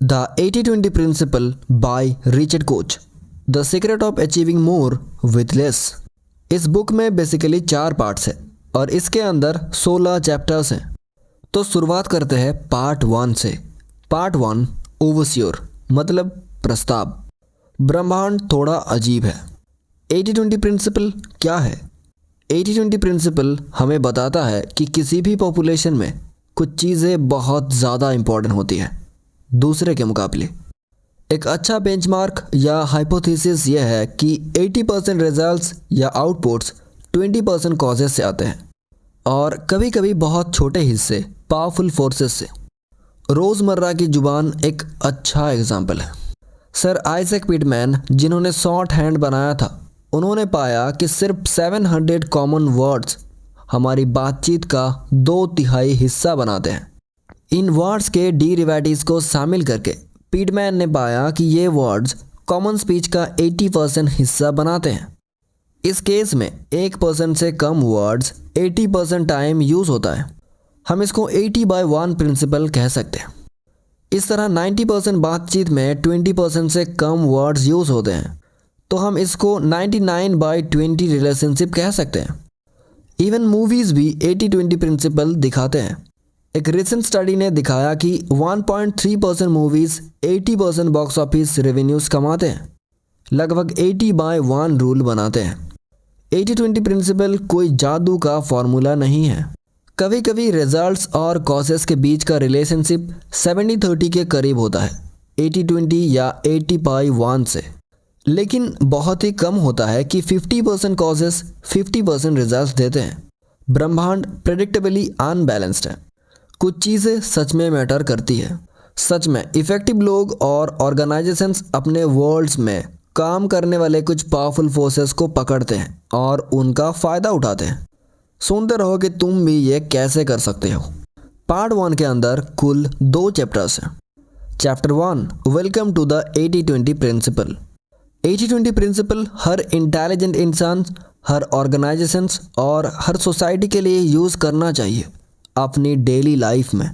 The 80-20 principal by Richard coach, the secret of achieving more with less. इस book में basically 4 parts हैं और इसके अंदर 16 चैप्टर्स हैं। तो शुरुआत करते हैं पार्ट 1 से। पार्ट 1 ओवरस्योर मतलब प्रस्ताव। ब्रह्मांड थोड़ा अजीब है। 80-20 प्रिंसिपल क्या है? 80-20 प्रिंसिपल हमें बताता है कि किसी भी पॉपुलेशन में कुछ चीज़ें बहुत ज़्यादा इम्पॉर्टेंट होती हैं दूसरे के मुकाबले। एक अच्छा बेंचमार्क या हाइपोथेसिस यह है कि 80% रिजल्ट्स या आउटपुट्स 20% कॉजेस से आते हैं और कभी कभी बहुत छोटे हिस्से पावरफुल फोर्सेस से। रोज़मर्रा की जुबान एक अच्छा एग्जाम्पल है। सर आइजैक पिटमैन जिन्होंने शॉर्ट हैंड बनाया था, उन्होंने पाया कि सिर्फ 700 कॉमन वर्ड्स हमारी बातचीत का 2/3 हिस्सा बनाते हैं। इन वर्ड्स के डेरिवेटिव्स को शामिल करके पिटमैन ने पाया कि ये वर्ड्स कॉमन स्पीच का 80% हिस्सा बनाते हैं। इस केस में 1% से कम वर्ड्स 80% टाइम यूज़ होता है। हम इसको 80/1 प्रिंसिपल कह सकते हैं। इस तरह 90% बातचीत में 20% से कम वर्ड्स यूज़ होते हैं, तो हम इसको 99/20 रिलेशनशिप कह सकते हैं। इवन मूवीज़ भी 80-20 प्रिंसिपल दिखाते हैं। एक रिसेंट स्टडी ने दिखाया कि 1.3% मूवीज़ 80% बॉक्स ऑफिस रेवेन्यूज़ कमाते हैं। लगभग 80/1 रूल बनाते हैं। 80-20 प्रिंसिपल कोई जादू का फॉर्मूला नहीं है। कभी कभी रिजल्ट्स और कॉजेस के बीच का रिलेशनशिप 70-30 के करीब होता है, 80-20 या 80/1 से। लेकिन बहुत ही कम होता है कि 50% कॉजेस 50% रिजल्ट्स देते हैं। ब्रह्मांड प्रेडिक्टेबली अनबैलेंस्ड है। कुछ चीज़ें सच में मैटर करती है। सच में इफ़ेक्टिव लोग और ऑर्गेनाइजेशंस अपने वर्ल्ड्स में काम करने वाले कुछ पावरफुल फोर्सेस को पकड़ते हैं और उनका फ़ायदा उठाते हैं। सुनते रहो कि तुम भी ये कैसे कर सकते हो। पार्ट 1 के अंदर कुल 2 चैप्टर्स हैं। Chapter 1 welcome to the 80-20 principle. 80-20 principle हर इंटेलिजेंट इंसान, हर ऑर्गेनाइजेशंस और हर सोसाइटी के लिए यूज़ करना चाहिए अपनी डेली लाइफ में।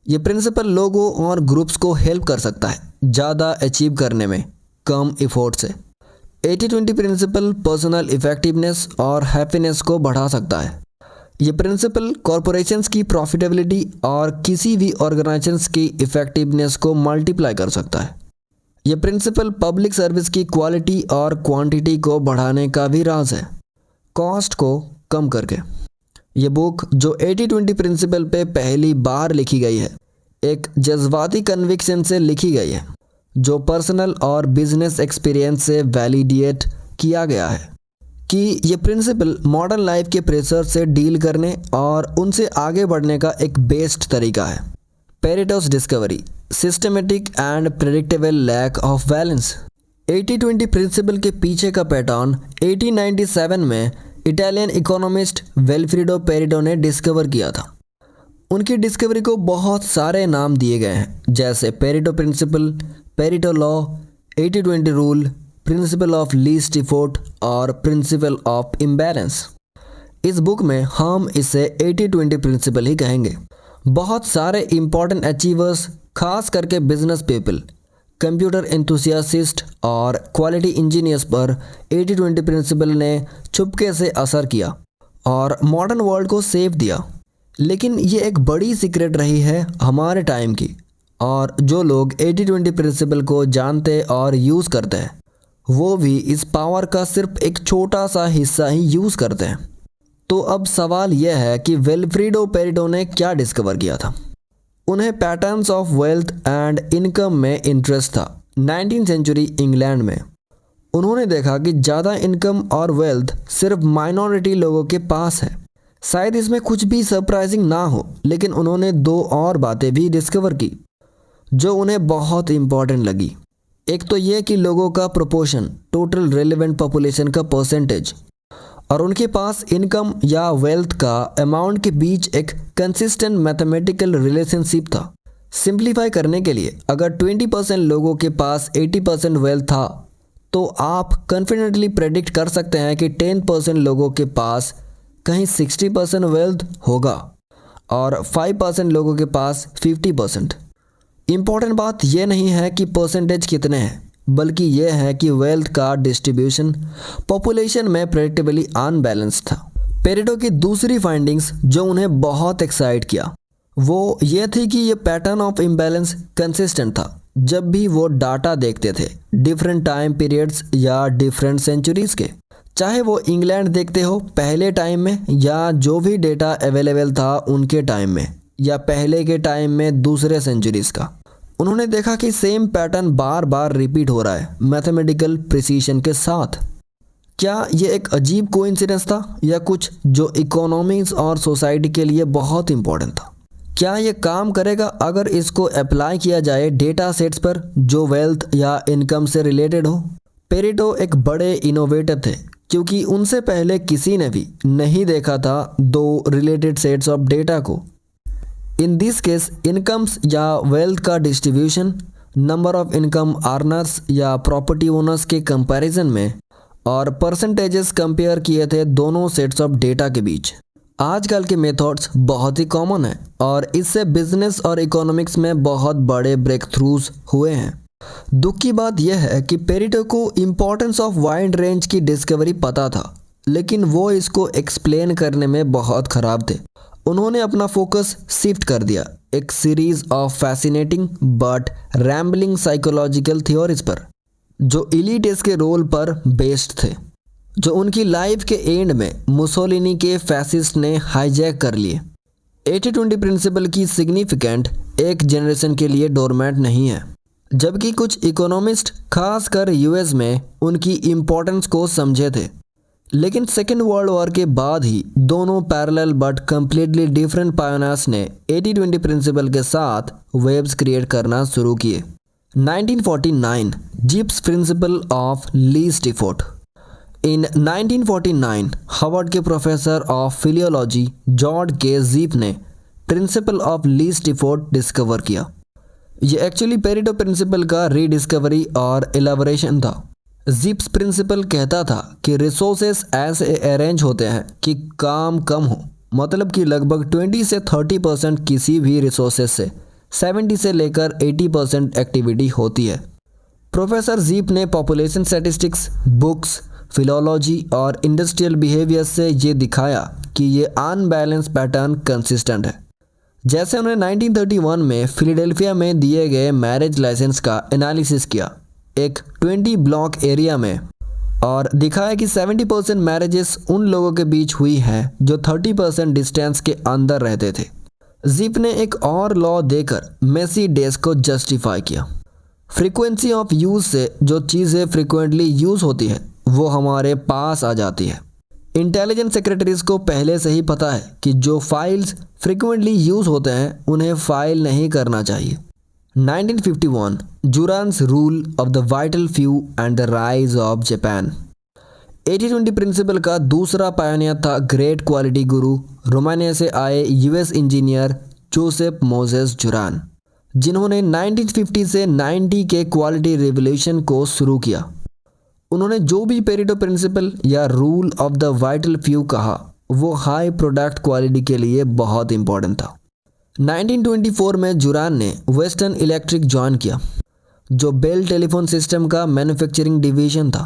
ये प्रिंसिपल लोगों और ग्रुप्स को हेल्प कर सकता है ज़्यादा अचीव करने में कम एफर्ट से। 80-20 प्रिंसिपल पर्सनल इफेक्टिवनेस और हैप्पीनेस को बढ़ा सकता है। ये प्रिंसिपल कॉरपोरेशंस की प्रॉफिटेबिलिटी और किसी भी ऑर्गेनाइजेशंस की इफेक्टिवनेस को मल्टीप्लाई कर सकता है। ये प्रिंसिपल पब्लिक सर्विस की क्वालिटी और क्वांटिटी को बढ़ाने का भी राज है, कॉस्ट को कम करके। ये बुक जो 80-20 प्रिंसिपल पे पहली बार लिखी गई है, एक जज्बाती कन्विक्शन से लिखी गई है जो पर्सनल और बिजनेस एक्सपीरियंस से वैलिडेट किया गया है कि ये प्रिंसिपल मॉडर्न लाइफ के प्रेशर से डील करने और उनसे आगे बढ़ने का एक बेस्ट तरीका है। Pareto's discovery, systematic and predictable lack of balance. 80-20 principle के पीछे का पैटर्न 1897 में इटालियन इकोनॉमिस्ट विल्फ्रेडो पेरेटो ने डिस्कवर किया था। उनकी डिस्कवरी को बहुत सारे नाम दिए गए हैं, जैसे Pareto principle, Pareto law, 80-20 rule, principle of least effort और प्रिंसिपल ऑफ इम्बैलेंस। इस बुक में हम इसे 80-20 प्रिंसिपल ही कहेंगे। बहुत सारे इम्पॉर्टेंट अचीवर्स, खास करके बिजनेस पीपल, कंप्यूटर एंथुसियासिस्ट और क्वालिटी इंजीनियर्स पर 80-20 प्रिंसिपल ने चुपके से असर किया और मॉडर्न वर्ल्ड को सेव दिया। लेकिन ये एक बड़ी सीक्रेट रही है हमारे टाइम की, और जो लोग 80-20 प्रिंसिपल को जानते और यूज़ करते हैं वो भी इस पावर का सिर्फ एक छोटा सा हिस्सा ही यूज़ करते हैं। तो अब सवाल यह है कि विल्फ्रेडो पेरेटो ने क्या डिस्कवर किया था? उन्हें patterns of wealth and income में इंटरेस्ट था। 19th सेंचुरी इंग्लैंड में उन्होंने देखा कि ज़्यादा इनकम और वेल्थ सिर्फ माइनॉरिटी लोगों के पास है। शायद इसमें कुछ भी सरप्राइजिंग ना हो, लेकिन उन्होंने 2 और बातें भी डिस्कवर की जो उन्हें बहुत इम्पॉर्टेंट लगी। एक तो ये कि लोगों का प्रोपोर्शन टोटल रेलेवेंट पॉपुलेशन का परसेंटेज और उनके पास इनकम या वेल्थ का अमाउंट के बीच एक कंसिस्टेंट मैथमेटिकल रिलेशनशिप था। सिंप्लीफाई करने के लिए अगर 20% लोगों के पास 80% वेल्थ था, तो आप कॉन्फिडेंटली प्रेडिक्ट कर सकते हैं कि 10% लोगों के पास कहीं 60% वेल्थ होगा और 5% लोगों के पास 50%। इम्पॉर्टेंट बात यह नहीं है कि परसेंटेज कितने हैं, बल्कि यह है कि वेल्थ का डिस्ट्रीब्यूशन पॉपुलेशन में प्रेडिक्टेबली अनबैलेंस था। पेरेटो की दूसरी फाइंडिंग्स जो उन्हें बहुत एक्साइट किया वो ये थी कि ये पैटर्न ऑफ इम्बैलेंस कंसिस्टेंट था जब भी वो डाटा देखते थे, डिफरेंट टाइम पीरियड्स या डिफरेंट सेंचुरीज के। चाहे वो इंग्लैंड देखते हो पहले टाइम में या जो भी डेटा अवेलेबल था उनके टाइम में या पहले के टाइम में दूसरे सेंचुरीज का, उन्होंने देखा कि सेम पैटर्न बार बार रिपीट हो रहा है मैथमेटिकल प्रिसीशन के साथ। क्या ये एक अजीब कोइंसिडेंस था या कुछ जो इकोनॉमिक्स और सोसाइटी के लिए बहुत इंपॉर्टेंट था? क्या ये काम करेगा अगर इसको अप्लाई किया जाए डेटा सेट्स पर जो वेल्थ या इनकम से रिलेटेड हो? पेरेटो एक बड़े इनोवेटर थे क्योंकि उनसे पहले किसी ने भी नहीं देखा था दो रिलेटेड सेट्स ऑफ डेटा को। इन दिस केस इनकम्स या वेल्थ का distribution number of income earners या प्रॉपर्टी ओनर्स के कंपैरिजन में और परसेंटेजेस कंपेयर किए थे दोनों सेट्स ऑफ डेटा के बीच। आजकल के मेथड्स बहुत ही कॉमन है और इससे बिजनेस और इकोनॉमिक्स में बहुत बड़े ब्रेक थ्रूज हुए हैं। दुख की बात यह है कि पेरेटो को इम्पोर्टेंस ऑफ वाइड रेंज की डिस्कवरी पता था, लेकिन वो इसको एक्सप्लेन करने में बहुत खराब थे। उन्होंने अपना फोकस शिफ्ट कर दिया एक series of fascinating but rambling psychological theories पर जो इलीट के रोल पर बेस्ड थे, जो उनकी लाइफ के एंड में मुसोलिनी के फैसिस्ट ने हाईजैक कर लिए। 80-20 प्रिंसिपल की सिग्निफिकेंट एक जनरेशन के लिए डोरमैट नहीं है, जबकि कुछ इकोनॉमिस्ट खासकर यूएस में उनकी इम्पोर्टेंस को समझे थे। लेकिन सेकेंड वर्ल्ड वॉर के बाद ही दोनों parallel but completely different pioneers ने 80-20 प्रिंसिपल के साथ वेव्स क्रिएट करना शुरू किए। 1949 Zipf's principle of least effort. In 1949 Harvard के professor of philology George K Zipf ने principle of least effort discover किया। ये एक्चुअली पेरेटो प्रिंसिपल का रीडिस्कवरी और एलाबोरेशन था। जिप्स प्रिंसिपल कहता था कि रिसोर्सेस ऐसे अरेंज होते हैं कि काम कम हो, मतलब कि लगभग 20 से 30% किसी भी रिसोर्सेस से 70 से लेकर 80% एक्टिविटी होती है। प्रोफेसर जीप ने पॉपुलेशन स्टैटिस्टिक्स, बुक्स, फिलोलॉजी और इंडस्ट्रियल बिहेवियर से ये दिखाया कि ये अनबैलेंस पैटर्न कंसिस्टेंट है। जैसे उन्होंने 1931 में फिलाडेल्फिया में दिए गए मैरिज लाइसेंस का एनालिसिस किया एक 20 ब्लॉक एरिया में और दिखाया कि 70% मैरिजेस उन लोगों के बीच हुई हैं जो 30% डिस्टेंस के अंदर रहते थे। जीप ने एक और लॉ देकर मेसी डेज को जस्टिफाई किया। फ्रीक्वेंसी ऑफ यूज़ से जो चीज़ें फ्रीक्वेंटली यूज़ होती है वो हमारे पास आ जाती है। इंटेलिजेंट सेक्रेटरीज को पहले से ही पता है कि जो फाइल्स फ्रीक्वेंटली यूज़ होते हैं उन्हें फाइल नहीं करना चाहिए। 1951 Juran's rule of the vital few and the rise of Japan. 80-20 principle का दूसरा पायनियर था ग्रेट क्वालिटी गुरु रोमानिया से आए यूएस इंजीनियर जोसेफ मोसेस जुरान, जिन्होंने 1950 से 90 के क्वालिटी रिवोल्यूशन को शुरू किया। उन्होंने जो भी पेरेटो प्रिंसिपल या rule of the vital few कहा वो हाई प्रोडक्ट क्वालिटी के लिए बहुत इंपॉर्टेंट था। 1924 में जुरान ने वेस्टर्न इलेक्ट्रिक ज्वाइन किया, जो बेल टेलीफोन सिस्टम का मैन्युफैक्चरिंग डिवीजन था,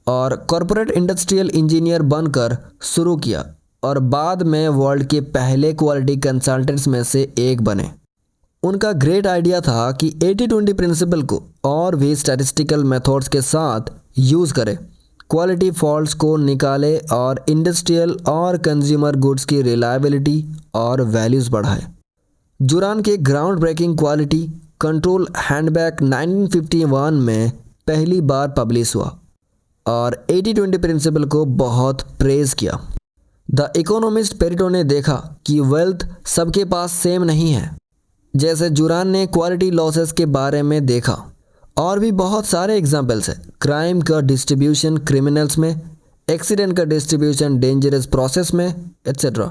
और कॉरपोरेट इंडस्ट्रियल इंजीनियर बनकर शुरू किया और बाद में वर्ल्ड के पहले क्वालिटी कंसल्टेंट्स में से एक बने। उनका ग्रेट आइडिया था कि 80-20 प्रिंसिपल को और भी स्टैटिस्टिकल मेथड्स के साथ यूज़ करें, क्वालिटी फॉल्ट्स को निकाले और इंडस्ट्रियल और कंज्यूमर गुड्स की रिलायबिलिटी और वैल्यूज़ बढ़ाए। जुरान के ground breaking quality control handbook 1951 में पहली बार पब्लिश हुआ और 80-20 प्रिंसिपल को बहुत प्रेज किया। द इकोनॉमिस्ट पेरेटो ने देखा कि वेल्थ सबके पास सेम नहीं है, जैसे जुरान ने क्वालिटी लॉसेस के बारे में देखा। और भी बहुत सारे एग्जाम्पल्स हैं, क्राइम का डिस्ट्रीब्यूशन क्रिमिनल्स में, एक्सीडेंट का डिस्ट्रीब्यूशन डेंजरस प्रोसेस में, एट्सेट्रा।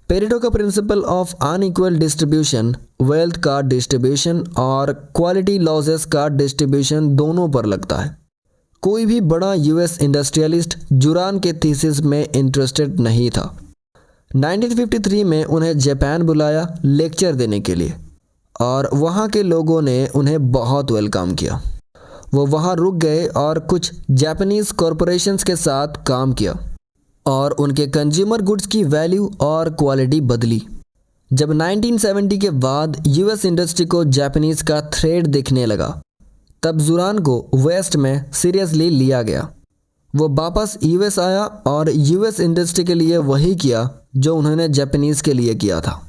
पेरेटो का principle of unequal distribution wealth का डिस्ट्रीब्यूशन और क्वालिटी लॉसेस का डिस्ट्रीब्यूशन दोनों पर लगता है। कोई भी बड़ा यूएस इंडस्ट्रियलिस्ट जुरान के थीसिस में इंटरेस्टेड नहीं था। 1953 में उन्हें जापान बुलाया लेक्चर देने के लिए और वहाँ के लोगों ने उन्हें बहुत वेलकम किया। वो वहाँ रुक गए और कुछ जापानीज़ कॉरपोरेशंस के साथ काम किया और उनके कंज्यूमर गुड्स की वैल्यू और क्वालिटी बदली। जब 1970 के बाद यूएस इंडस्ट्री को जापानीज़ का थ्रेड दिखने लगा, तब जुरान को वेस्ट में सीरियसली लिया गया। वो वापस यूएस आया और यूएस इंडस्ट्री के लिए वही किया जो उन्होंने जापानीज़ के लिए किया था।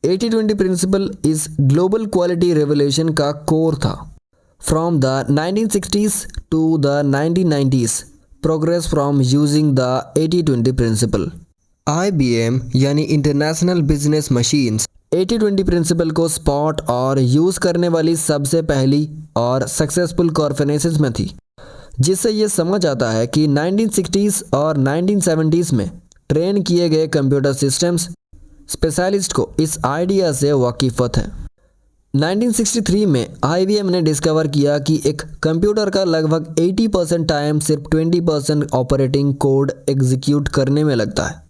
80-20 प्रिंसिपल इस ग्लोबल क्वालिटी रेवोल्यूशन का कोर था। From the 1960s to the 1990s, progress from using the 80-20 principle. IBM यानी इंटरनेशनल बिजनेस मशीन्स 80-20 प्रिंसिपल को स्पॉट और यूज़ करने वाली सबसे पहली और सक्सेसफुल कॉर्पोरेशंस में थी, जिससे ये समझ आता है कि 1960s और 1970s में ट्रेन किए गए कंप्यूटर सिस्टम्स स्पेशलिस्ट को इस आइडिया से वाकिफ़त है। 1963 में IBM ने डिस्कवर किया कि एक कंप्यूटर का लगभग 80% टाइम सिर्फ 20% ऑपरेटिंग कोड एग्जीक्यूट करने में लगता है।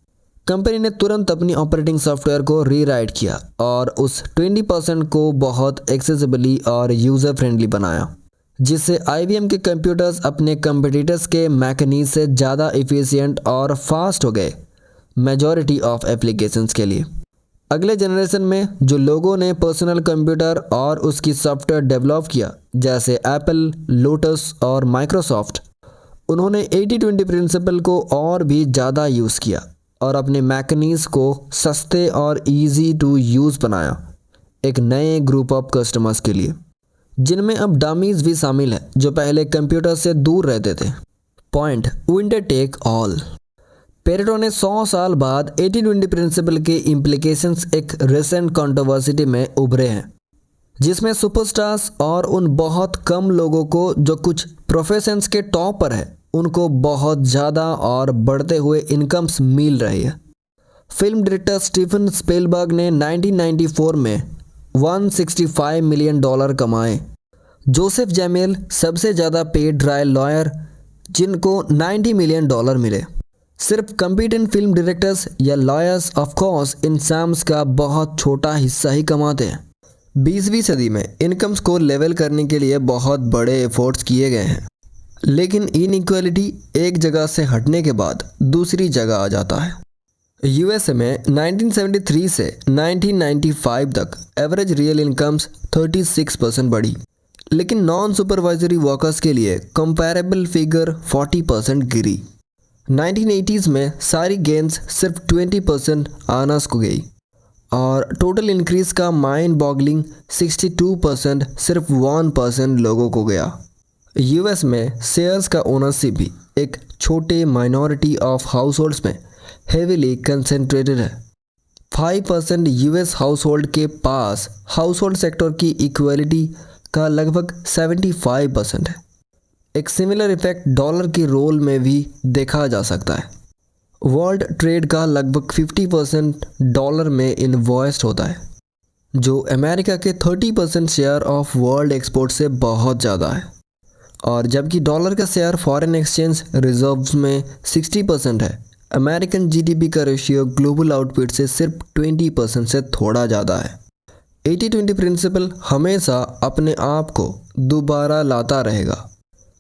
कंपनी ने तुरंत अपनी ऑपरेटिंग सॉफ्टवेयर को रीराइट किया और उस 20% को बहुत एक्सेसिबली और यूज़र फ्रेंडली बनाया, जिससे IBM के कंप्यूटर्स अपने कंपटीटर्स के मैकेनिज़ से ज़्यादा इफ़िशिएंट और फास्ट हो गए मेजॉरिटी ऑफ एप्लीकेशंस के लिए। अगले जनरेशन में जो लोगों ने पर्सनल कंप्यूटर और उसकी सॉफ्टवेयर डेवलप किया, जैसे एप्पल, लोटस और माइक्रोसॉफ्ट, उन्होंने 80-20 प्रिंसिपल को और भी ज़्यादा यूज़ किया और अपने मैकेनिज़ को सस्ते और इजी टू यूज़ बनाया एक नए ग्रुप ऑफ कस्टमर्स के लिए, जिनमें अब डमीज़ भी शामिल है जो पहले कंप्यूटर से दूर रहते थे। Point winner take all. Pareto ने 100 साल बाद 80-20 प्रिंसिपल के इम्प्लीकेशंस एक रिसेंट कंट्रोवर्सिटी में उभरे हैं, जिसमें सुपरस्टार्स और उन बहुत कम लोगों को जो कुछ प्रोफेशंस के टॉप पर है, उनको बहुत ज़्यादा और बढ़ते हुए इनकम्स मिल रही है। फिल्म डायरेक्टर स्टीफन स्पीलबर्ग ने 1994 में $165 मिलियन कमाए। जोसेफ जैमेल सबसे ज़्यादा पेड ट्रायल लॉयर, जिनको $90 मिलियन मिले। सिर्फ कंपीटेंट फिल्म डायरेक्टर्स या lawyers of course in sums का बहुत छोटा हिस्सा ही कमाते हैं। 20वीं सदी में इनकम्स को लेवल करने के लिए बहुत बड़े एफर्ट्स किए गए हैं, लेकिन इनइक्वालिटी एक जगह से हटने के बाद दूसरी जगह आ जाता है। यूएसए में 1973 से 1995 तक एवरेज रियल इनकम्स 36% बढ़ी, लेकिन नॉन सुपरवाइजरी वर्कर्स के लिए कंपैरेबल फिगर 40% गिरी। 1980s में सारी गेंस सिर्फ 20% आना को गई और टोटल इंक्रीज का माइंड बॉगलिंग 62% सिर्फ 1% लोगों को गया। यूएस में शेयर्स का ओनरशिप भी एक छोटे माइनॉरिटी ऑफ हाउसहोल्ड्स में हेवीली कंसेंट्रेटेड है। 5% यूएस हाउसहोल्ड के पास हाउसहोल्ड सेक्टर की इक्वलिटी का लगभग 75% है। एक सिमिलर इफेक्ट डॉलर के रोल में भी देखा जा सकता है। वर्ल्ड ट्रेड का लगभग 50% डॉलर में इन्वॉइस्ड होता है, जो अमेरिका के 30% शेयर ऑफ वर्ल्ड एक्सपोर्ट से बहुत ज़्यादा है, और जबकि डॉलर का शेयर फॉरेन एक्सचेंज रिजर्व्स में 60% है, अमेरिकन जीडीपी का रेशियो ग्लोबल आउटपुट से सिर्फ 20% से थोड़ा ज़्यादा है। 80-20 प्रिंसिपल हमेशा अपने आप को दोबारा लाता रहेगा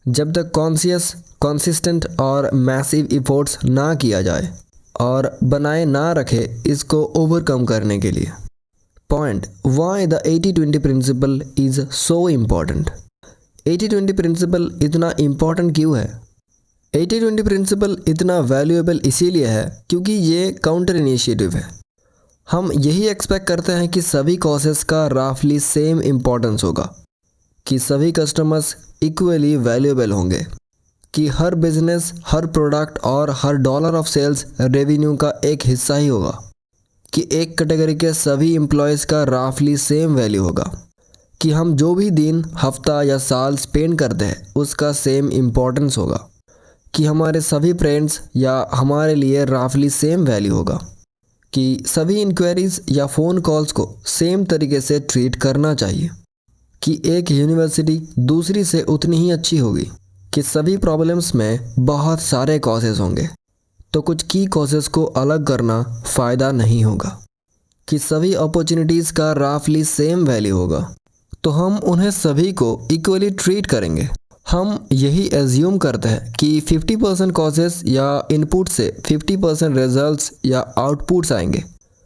जब तक कॉन्शियस, कंसिस्टेंट और मैसिव एफर्ट्स ना किया जाए और बनाए ना रखे इसको ओवरकम करने के लिए। Point why the 80-20 principle is so important. 80-20 principle इतना इम्पॉर्टेंट क्यों है? 80-20 प्रिंसिपल इतना वैल्यूएबल इसीलिए है क्योंकि ये काउंटर इनिशिएटिव है। हम यही एक्सपेक्ट करते हैं कि सभी कॉसेस का राफली सेम इम्पॉर्टेंस होगा, कि सभी कस्टमर्स इक्वली वैल्यूएबल होंगे, कि हर बिजनेस, हर प्रोडक्ट और हर डॉलर ऑफ सेल्स रेवेन्यू का एक हिस्सा ही होगा, कि एक कैटेगरी के सभी एम्प्लॉयज़ का राफली सेम वैल्यू होगा, कि हम जो भी दिन, हफ्ता या साल स्पेंड करते हैं उसका सेम इम्पोर्टेंस होगा, कि हमारे सभी फ्रेंड्स या हमारे लिए राफली सेम वैल्यू होगा, कि सभी इंक्वायरीज़ या फ़ोन कॉल्स को सेम तरीके से ट्रीट करना चाहिए, कि एक यूनिवर्सिटी दूसरी से उतनी ही अच्छी होगी, कि सभी प्रॉब्लम्स में बहुत सारे कॉजेज़ होंगे, तो कुछ की कॉजेज़ को अलग करना फ़ायदा नहीं होगा। कि सभी अपॉर्चुनिटीज़ का राफली सेम वैल्यू होगा, तो हम उन्हें सभी को इक्वली ट्रीट करेंगे। हम यही एज्यूम करते हैं कि 50% कॉजेस या इनपुट से 50% रिजल्ट्स या आउटपुट्स आएंगे।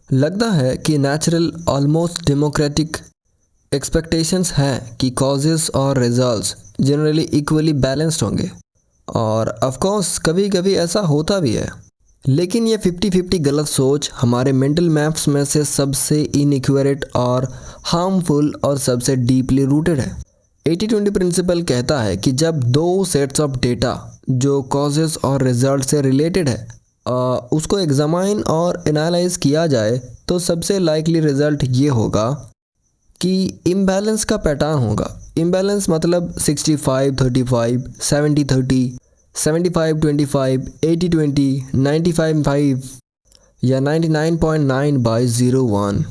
लगता है कि नेचुरल ऑलमोस्ट डेमोक्रेटिक एक्सपेक्टेशंस हैं कि कॉजेस और रिजल्ट्स जनरली इक्वली बैलेंस्ड होंगे, और ऑफ कोर्स कभी कभी ऐसा होता भी है। लेकिन ये 50-50 गलत सोच हमारे मेंटल मैप्स में से सबसे इनइक्वेरेट और हार्मफुल और सबसे डीपली रूटेड है। 80-20 प्रिंसिपल कहता है कि जब दो सेट्स ऑफ डेटा जो कॉजेस और रिजल्ट से रिलेटेड है उसको एग्जामाइन और एनालाइज किया जाए, तो सबसे लाइकली रिजल्ट ये होगा कि इम्बैलेंस का पैटर्न होगा। इम्बैलेंस मतलब 65-35, 70-30, 75-25, 80-20, 95-5 या 99.9/01।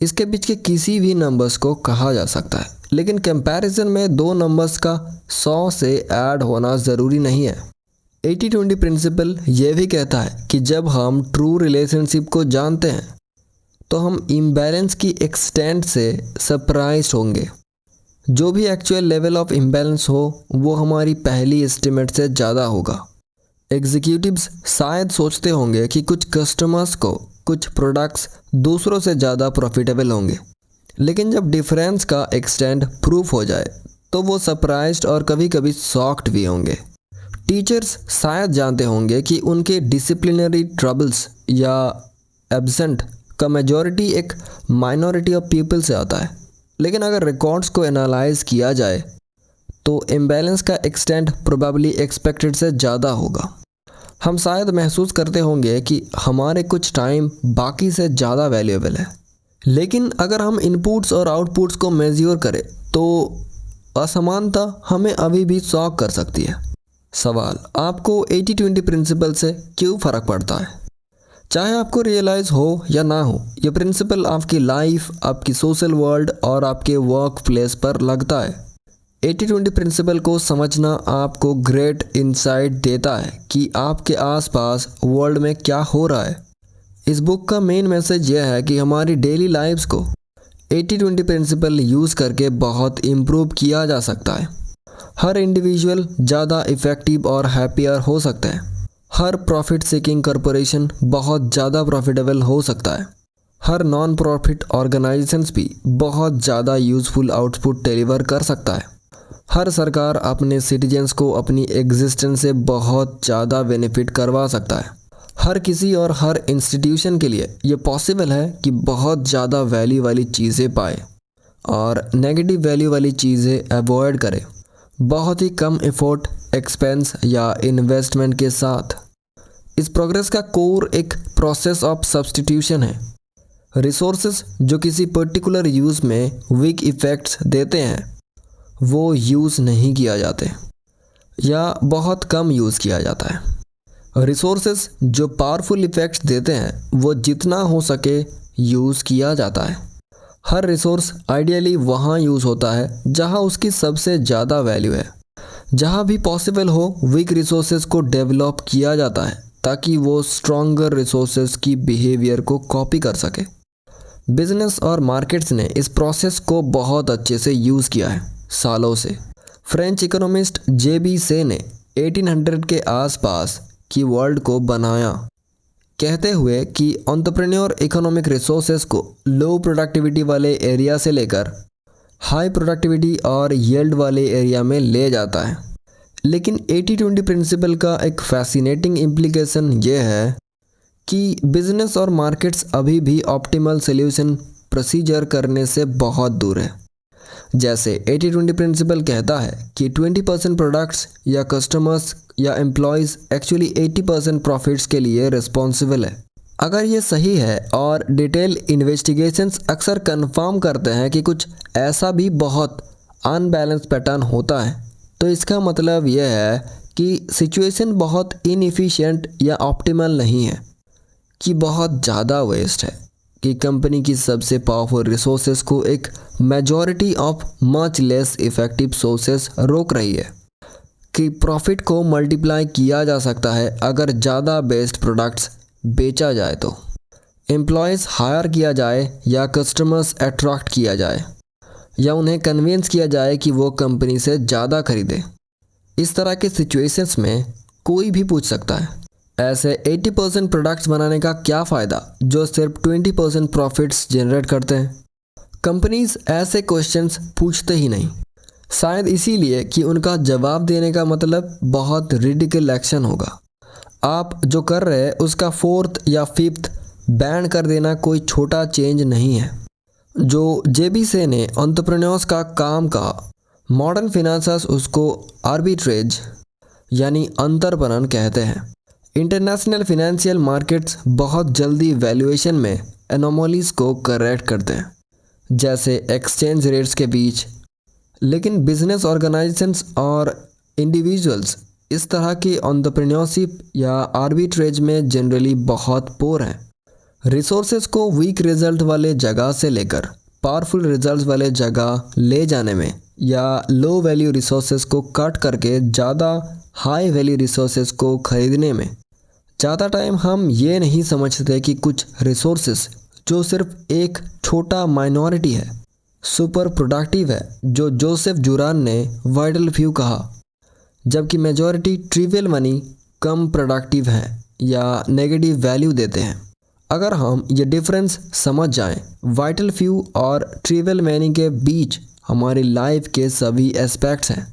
इसके बीच के किसी भी नंबर्स को कहा जा सकता है, लेकिन कंपैरिजन में दो नंबर्स का 100 से ऐड होना ज़रूरी नहीं है। 80-20 प्रिंसिपल ये भी कहता है कि जब हम ट्रू रिलेशनशिप को जानते हैं तो हम इम्बैलेंस की एक्सटेंट से सरप्राइज होंगे। जो भी एक्चुअल लेवल ऑफ इम्बैलेंस हो वो हमारी पहली एस्टिमेट से ज़्यादा होगा। एग्जीक्यूटिव्स शायद सोचते होंगे कि कुछ कस्टमर्स को कुछ प्रोडक्ट्स दूसरों से ज़्यादा प्रॉफिटेबल होंगे, लेकिन जब डिफरेंस का एक्सटेंट प्रूफ हो जाए तो वो सरप्राइज्ड और कभी कभी शॉक्ड भी होंगे। टीचर्स शायद जानते होंगे कि उनके डिसिप्लिनरी ट्रबल्स या एब्सेंट का मेजॉरिटी एक माइनॉरिटी ऑफ पीपल से आता है, लेकिन अगर रिकॉर्ड्स को एनालाइज किया जाए तो इम्बैलेंस का एक्सटेंट प्रोबेबली एक्सपेक्टेड से ज़्यादा होगा। हम शायद महसूस करते होंगे कि हमारे कुछ टाइम बाकी से ज़्यादा वैल्यूएबल है, लेकिन अगर हम इनपुट्स और आउटपुट्स को मेजर करें तो असमानता हमें अभी भी शॉक कर सकती है। सवाल, आपको 80-20 प्रिंसिपल से क्यों फ़र्क पड़ता है? चाहे आपको रियलाइज़ हो या ना हो, ये प्रिंसिपल आपकी लाइफ, आपकी सोशल वर्ल्ड और आपके वर्क प्लेस पर लगता है। 80-20 प्रिंसिपल को समझना आपको ग्रेट इंसाइट देता है कि आपके आसपास वर्ल्ड में क्या हो रहा है। इस बुक का मेन मैसेज यह है कि हमारी डेली लाइफ्स को 80-20 प्रिंसिपल यूज़ करके बहुत इम्प्रूव किया जा सकता है। हर इंडिविजुअल ज़्यादा इफ़ेक्टिव और हैप्पियर हो सकता है। हर प्रॉफिट सीकिंग कॉरपोरेशन बहुत ज़्यादा प्रॉफिटेबल हो सकता है। हर नॉन प्रॉफिट ऑर्गेनाइजेशंस भी बहुत ज़्यादा यूज़फुल आउटपुट डिलीवर कर सकता है। हर सरकार अपने सिटीजन्स को अपनी एग्जिस्टेंस से बहुत ज़्यादा बेनिफिट करवा सकता है। हर किसी और हर इंस्टीट्यूशन के लिए ये पॉसिबल है कि बहुत ज़्यादा वैल्यू वाली चीज़ें पाए और नेगेटिव वैल्यू वाली चीज़ें अवॉइड करे, बहुत ही कम एफर्ट, एक्सपेंस या इन्वेस्टमेंट के साथ। इस प्रोग्रेस का कोर एक प्रोसेस ऑफ सब्स्टिट्यूशन है। रिसोर्सेज जो किसी पर्टिकुलर यूज़ में वीक इफ़ेक्ट्स देते हैं वो यूज़ नहीं किया जाते या बहुत कम यूज़ किया जाता है। रिसोर्सेज जो पावरफुल इफ़ेक्ट्स देते हैं वो जितना हो सके यूज़ किया जाता है। हर रिसोर्स आइडियली वहाँ यूज़ होता है जहाँ उसकी सबसे ज़्यादा वैल्यू है। जहाँ भी पॉसिबल हो वीक रिसोर्सेज को डेवलप किया जाता है ताकि वो स्ट्रॉन्गर रिसोर्सेज की बिहेवियर को कॉपी कर सके। बिजनेस और मार्केट्स ने इस प्रोसेस को बहुत अच्छे से यूज़ किया है सालों से। French economist JB. से ने 1800 के आसपास की वर्ल्ड को बनाया, कहते हुए कि एंटरप्रेन्योर इकोनॉमिक रिसोर्सेज को लो प्रोडक्टिविटी वाले एरिया से लेकर हाई प्रोडक्टिविटी और यील्ड वाले एरिया में ले जाता है। लेकिन 80-20 प्रिंसिपल का एक फैसिनेटिंग इम्प्लीकेशन ये है कि बिजनेस और मार्केट्स अभी भी ऑप्टिमल सॉल्यूशन प्रोसीजर करने से बहुत दूर है। जैसे 80-20 प्रिंसिपल कहता है कि 20% प्रोडक्ट्स या कस्टमर्स या एम्प्लॉयज़ एक्चुअली 80% प्रॉफिट्स के लिए रिस्पॉन्सिबल है। अगर ये सही है और डिटेल इन्वेस्टिगेशंस अक्सर कंफर्म करते हैं कि कुछ ऐसा भी बहुत अनबैलेंस पैटर्न होता है, तो इसका मतलब यह है कि सिचुएशन बहुत इनएफिशिएंट या ऑप्टिमल नहीं है, कि बहुत ज़्यादा वेस्ट है, कि कंपनी की सबसे पावरफुल रिसोर्सेज को एक majority of much less effective sources रोक रही है, कि प्रॉफिट को मल्टीप्लाई किया जा सकता है अगर ज़्यादा बेस्ट प्रोडक्ट्स बेचा जाए तो। एम्प्लॉयज़ हायर किया जाए या कस्टमर्स अट्रैक्ट किया जाए या उन्हें कन्विंस किया जाए कि वो कंपनी से ज़्यादा खरीदें। इस तरह के सिचुएशंस में कोई भी पूछ सकता है, ऐसे 80% प्रोडक्ट्स बनाने का क्या फ़ायदा जो सिर्फ 20% प्रॉफिट्स जनरेट करते हैं। कंपनीज ऐसे क्वेश्चंस पूछते ही नहीं, शायद इसीलिए कि उनका जवाब देने का मतलब बहुत रिडिकल एक्शन होगा। आप जो कर रहे हैं उसका 4th या 5th बैन कर देना कोई छोटा चेंज नहीं है। जो जेबी से ने एंटरप्रेन्योर्स का काम कहा, मॉडर्न फिनांसर्स उसको आर्बिट्रेज यानी अंतरपणन कहते हैं। इंटरनेशनल फिनेंशियल मार्केट्स बहुत जल्दी वैल्यूएशन में एनोमलीज को करेक्ट करते हैं, जैसे एक्सचेंज रेट्स के बीच, लेकिन बिजनेस ऑर्गेनाइजेशंस और इंडिविजुअल्स इस तरह की एंटरप्रेन्योरशिप या आर्बिट्रेज में जनरली बहुत पोर हैं। रिसोर्सेज को वीक रिजल्ट वाले जगह से लेकर पावरफुल रिजल्ट्स वाले जगह ले जाने में या लो वैल्यू रिसोर्सेज को कट करके ज़्यादा हाई वैल्यू रिसोर्सेज को खरीदने में ज़्यादा टाइम हम ये नहीं समझते कि कुछ रिसोर्सेज जो सिर्फ एक छोटा माइनॉरिटी है सुपर प्रोडक्टिव है, जो जोसेफ जुरान ने वाइटल फ्यू कहा, जबकि मेजॉरिटी ट्रिवियल मनी कम प्रोडक्टिव है या नेगेटिव वैल्यू देते हैं। अगर हम ये डिफरेंस समझ जाएं, वाइटल फ्यू और ट्रिवियल मनी के बीच हमारी लाइफ के सभी एस्पेक्ट्स हैं,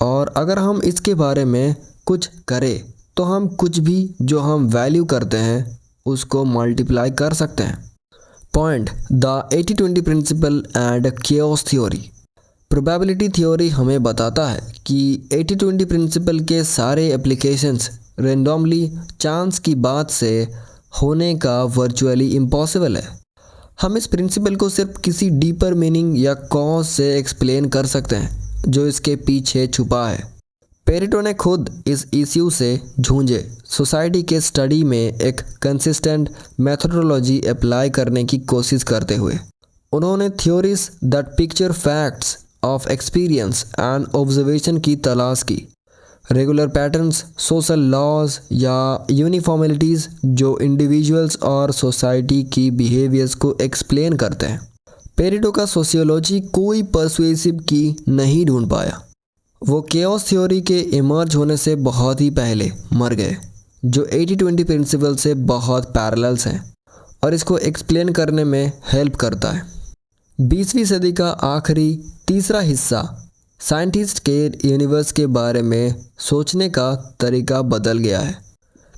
और अगर हम इसके बारे में कुछ करें तो हम कुछ भी जो हम वैल्यू करते हैं उसको मल्टीप्लाई कर सकते हैं। Point, the 80-20 principle and chaos theory. Probability theory हमें बताता है कि 80-20 प्रिंसिपल के सारे एप्लीकेशंस रेंडमली चांस की बात से होने का वर्चुअली इम्पॉसिबल है। हम इस प्रिंसिपल को सिर्फ किसी डीपर मीनिंग या कॉज से एक्सप्लेन कर सकते हैं जो इसके पीछे छुपा है। पेरेटो ने खुद इस इश्यू से जूझे सोसाइटी के स्टडी में एक कंसिस्टेंट मेथोडोलॉजी अप्लाई करने की कोशिश करते हुए। उन्होंने theories that picture facts of experience and observation की तलाश की, रेगुलर पैटर्न्स, सोशल लॉज या यूनिफॉर्मेलिटीज़ जो इंडिविजुअल्स और सोसाइटी की बिहेवियर्स को एक्सप्लेन करते हैं। पेरेटो का सोशियोलॉजी कोई पर्सुएसिव की नहीं ढूंढ पाया। वो केओस थ्योरी के इमर्ज होने से बहुत ही पहले मर गए, जो 80-20 प्रिंसिपल से बहुत पैरेलल्स हैं और इसको एक्सप्लेन करने में हेल्प करता है। 20वीं सदी का आखिरी तीसरा हिस्सा साइंटिस्ट के यूनिवर्स के बारे में सोचने का तरीका बदल गया है।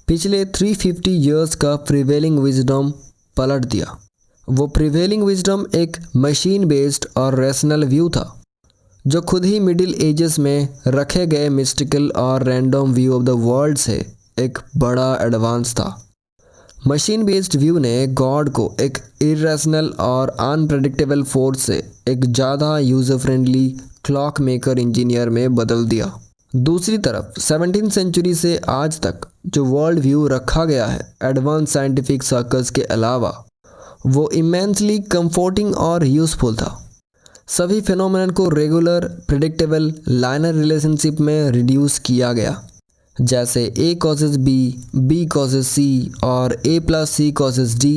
पिछले 350 ईयर्स का प्रिवेलिंग विजडम पलट दिया। वो प्रिवेलिंग विजडम एक मशीन बेस्ड और रैशनल व्यू था जो खुद ही मिडिल एजेस में रखे गए मिस्टिकल और random view of the world से एक बड़ा एडवांस था। मशीन बेस्ड व्यू ने गॉड को एक इरेशनल और अनप्रेडिक्टेबल फोर्स से एक ज़्यादा user friendly clock maker engineer में बदल दिया। दूसरी तरफ 17th सेंचुरी से आज तक जो वर्ल्ड व्यू रखा गया है एडवांस साइंटिफिक सर्कल्स के अलावा, वो इमेंसली कंफर्टिंग और यूज़फुल था। सभी फिनोमेनन को रेगुलर प्रेडिक्टेबल लाइनर रिलेशनशिप में रिड्यूस किया गया, जैसे A causes B, B causes C और A+C causes D।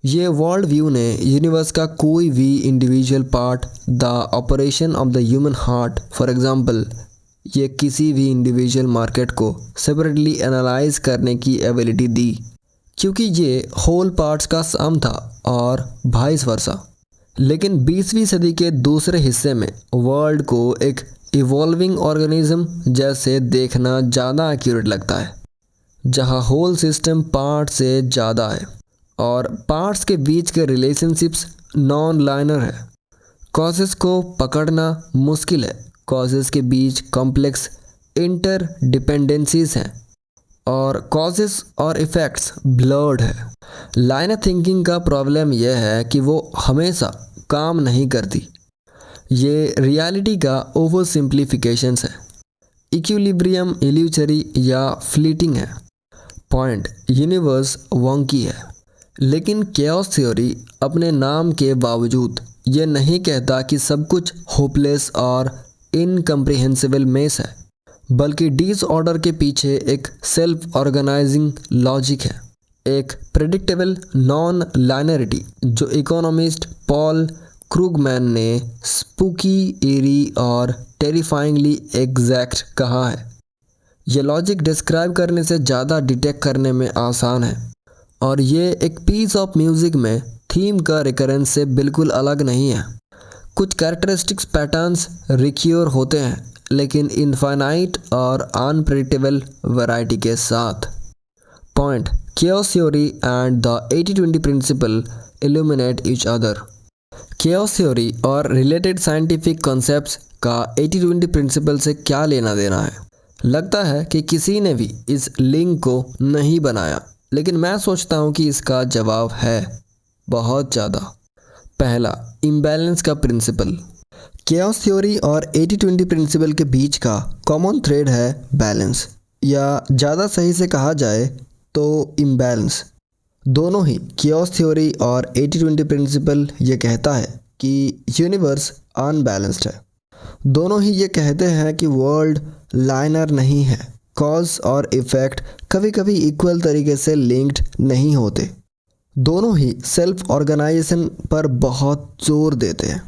ये वर्ल्ड व्यू ने यूनिवर्स का कोई भी individual part, the operation of the human heart for example, ये किसी भी इंडिविजुअल मार्केट को सेपरेटली एनालाइज करने की एबिलिटी दी, क्योंकि ये होल पार्ट्स का सम था और वाइस वर्सा। लेकिन 20वीं सदी के दूसरे हिस्से में वर्ल्ड को एक इवॉल्विंग ऑर्गेनिज्म जैसे देखना ज़्यादा एक्यूरेट लगता है, जहाँ होल सिस्टम पार्ट से ज़्यादा है और पार्ट्स के बीच के रिलेशनशिप्स नॉन लाइनर है। कॉजेस को पकड़ना मुश्किल है, कॉजेस के बीच कॉम्प्लेक्स इंटर डिपेंडेंसीज हैं और कॉजेस और इफ़ेक्ट्स ब्लर्ड है। लाइनर थिंकिंग का प्रॉब्लम यह है कि वो हमेशा काम नहीं करती। ये रियलिटी का ओवर सिंप्लीफिकेशन है। इक्विलिब्रियम इल्यूजरी या फ्लीटिंग है। पॉइंट, यूनिवर्स वॉन्की है। लेकिन केओस थ्योरी अपने नाम के बावजूद ये नहीं कहता कि सब कुछ होपलेस और इनकम्प्रिहेंसिबल मेस है, बल्कि डिसऑर्डर के पीछे एक सेल्फ ऑर्गेनाइजिंग लॉजिक है। एक प्रेडिक्टेबल नॉन लाइनरिटी जो इकोनॉमिस्ट पॉल क्रूगमैन ने स्पूकी, एरी और टेरिफाइंगली एग्जैक्ट कहा है। ये लॉजिक डिस्क्राइब करने से ज़्यादा डिटेक्ट करने में आसान है और ये एक पीस ऑफ म्यूज़िक में थीम का रिकरेंस से बिल्कुल अलग नहीं है। कुछ कैरेक्टरिस्टिक्स पैटर्न्स रिक्योर होते हैं लेकिन इनफाइनाइट और अनप्रेडिक्टेबल वैरायटी के साथ। Point, chaos theory and the 80-20 principle illuminate each other। chaos theory और रिलेटेड साइंटिफिक कॉन्सेप्ट्स का 80-20 प्रिंसिपल से क्या लेना देना है? लगता है कि किसी ने भी इस लिंक को नहीं बनाया, लेकिन मैं सोचता हूँ कि इसका जवाब है बहुत ज़्यादा। पहला, इम्बैलेंस का प्रिंसिपल। chaos थ्योरी और 80-20 प्रिंसिपल के बीच का कॉमन थ्रेड है बैलेंस, या ज़्यादा सही से कहा जाए तो इम्बैलेंस। दोनों ही chaos थ्योरी और 80-20 प्रिंसिपल ये कहता है कि यूनिवर्स अनबैलेंस्ड है। दोनों ही ये कहते हैं कि वर्ल्ड लाइनर नहीं है, कॉज और इफ़ेक्ट कभी कभी इक्वल तरीके से लिंक्ड नहीं होते। दोनों ही सेल्फ ऑर्गेनाइजेशन पर बहुत जोर देते हैं।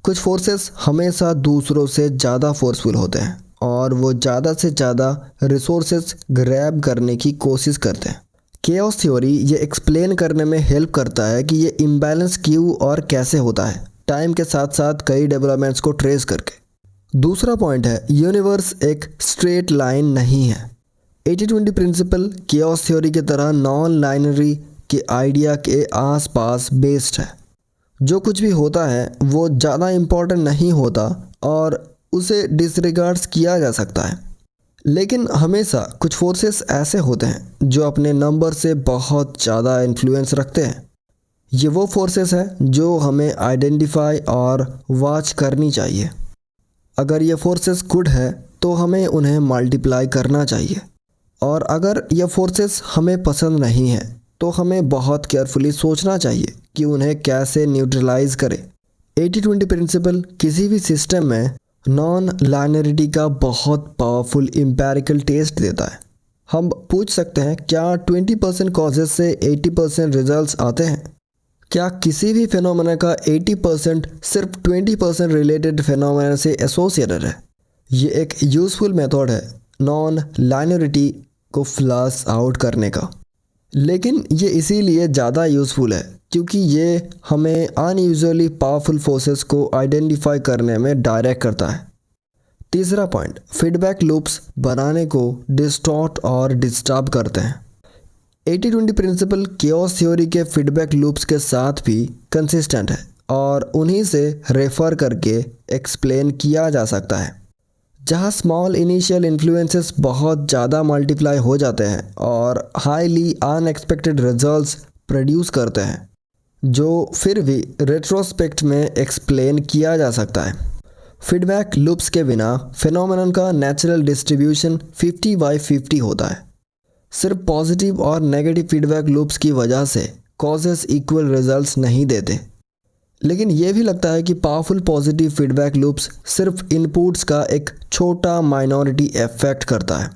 कुछ फोर्सेस हमेशा दूसरों से ज़्यादा फोर्सफुल होते हैं और वो ज़्यादा से ज़्यादा रिसोर्सेज ग्रैब करने की कोशिश करते हैं। chaos थ्योरी ये एक्सप्लेन करने में हेल्प करता है कि ये इम्बैलेंस क्यों और कैसे होता है, टाइम के साथ साथ कई डेवलपमेंट्स को ट्रेस करके। दूसरा पॉइंट है, यूनिवर्स एक स्ट्रेट लाइन नहीं है। 80-20 प्रिंसिपल chaos थ्योरी की तरह नॉन लाइनरी के आइडिया के आसपास बेस्ड है। जो कुछ भी होता है वो ज़्यादा इम्पोर्टेंट नहीं होता और उसे डिसरिगार्ड्स किया जा सकता है। लेकिन हमेशा कुछ फोर्सेस ऐसे होते हैं जो अपने नंबर से बहुत ज़्यादा इन्फ्लुएंस रखते हैं। ये वो फोर्सेस हैं जो हमें आइडेंटिफाई और वॉच करनी चाहिए। अगर ये फोर्सेस गुड है तो हमें उन्हें मल्टीप्लाई करना चाहिए, और अगर ये फोर्सेस हमें पसंद नहीं है तो हमें बहुत केयरफुली सोचना चाहिए कि उन्हें कैसे न्यूट्रलाइज करें। 80-20 प्रिंसिपल किसी भी सिस्टम में नॉन लाइनरिटी का बहुत पावरफुल एम्पिरिकल टेस्ट देता है। हम पूछ सकते हैं, क्या 20% कॉजेस से 80% रिजल्ट्स आते हैं? क्या किसी भी फिनोमेना का 80% सिर्फ 20% रिलेटेड फिनोमेना से एसोसिएटेड है? ये एक यूज़फुल मेथड है नॉन लाइनरिटी को फ्लश आउट करने का, लेकिन ये इसीलिए ज़्यादा यूज़फुल है क्योंकि ये हमें अनयूजुअली पावरफुल फोर्सेस को आइडेंटिफाई करने में डायरेक्ट करता है। तीसरा पॉइंट, फीडबैक लूप्स बनाने को डिस्टॉर्ट और डिस्टर्ब करते हैं। 80-20 प्रिंसिपल chaos थ्योरी के फीडबैक लूप्स के साथ भी कंसिस्टेंट है और उन्हीं से रेफर करके एक्सप्लेन किया जा सकता है। जहाँ स्मॉल इनिशियल इन्फ्लुएंसेस बहुत ज़्यादा मल्टीप्लाई हो जाते हैं और हाईली अनएक्सपेक्टेड रिजल्ट्स प्रोड्यूस करते हैं, जो फिर भी रेट्रोस्पेक्ट में एक्सप्लेन किया जा सकता है। फीडबैक लूप्स के बिना फिनोमेनन का नेचुरल डिस्ट्रीब्यूशन 50/50 होता है। सिर्फ पॉजिटिव और नेगेटिव फीडबैक लूप्स की वजह से कॉजेस इक्वल रिजल्ट्स नहीं देते, लेकिन ये भी लगता है कि पावरफुल पॉजिटिव फीडबैक लूप्स सिर्फ इनपुट्स का एक छोटा माइनॉरिटी इफेक्ट करता है।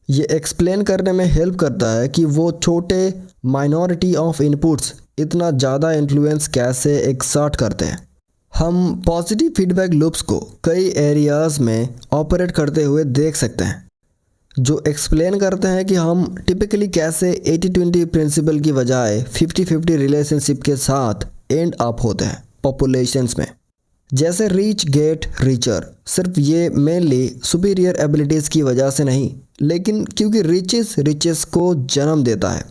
ये एक्सप्लेन करने में हेल्प करता है कि वो छोटे माइनॉरिटी ऑफ इनपुट्स इतना ज़्यादा इन्फ्लुएंस कैसे एक्सर्ट करते हैं। हम पॉजिटिव फीडबैक लूप्स को कई एरियाज़ में ऑपरेट करते हुए देख सकते हैं, जो एक्सप्लेन करते हैं कि हम टिपिकली कैसे 80-20 प्रिंसिपल की बजाय 50-50 रिलेशनशिप के साथ एंड अप होते हैं पॉपुलेशंस में। जैसे रीच गेट रिचर, सिर्फ ये मेनली सुपीरियर एबिलिटीज़ की वजह से नहीं, लेकिन क्योंकि रिचेस को जन्म देता है।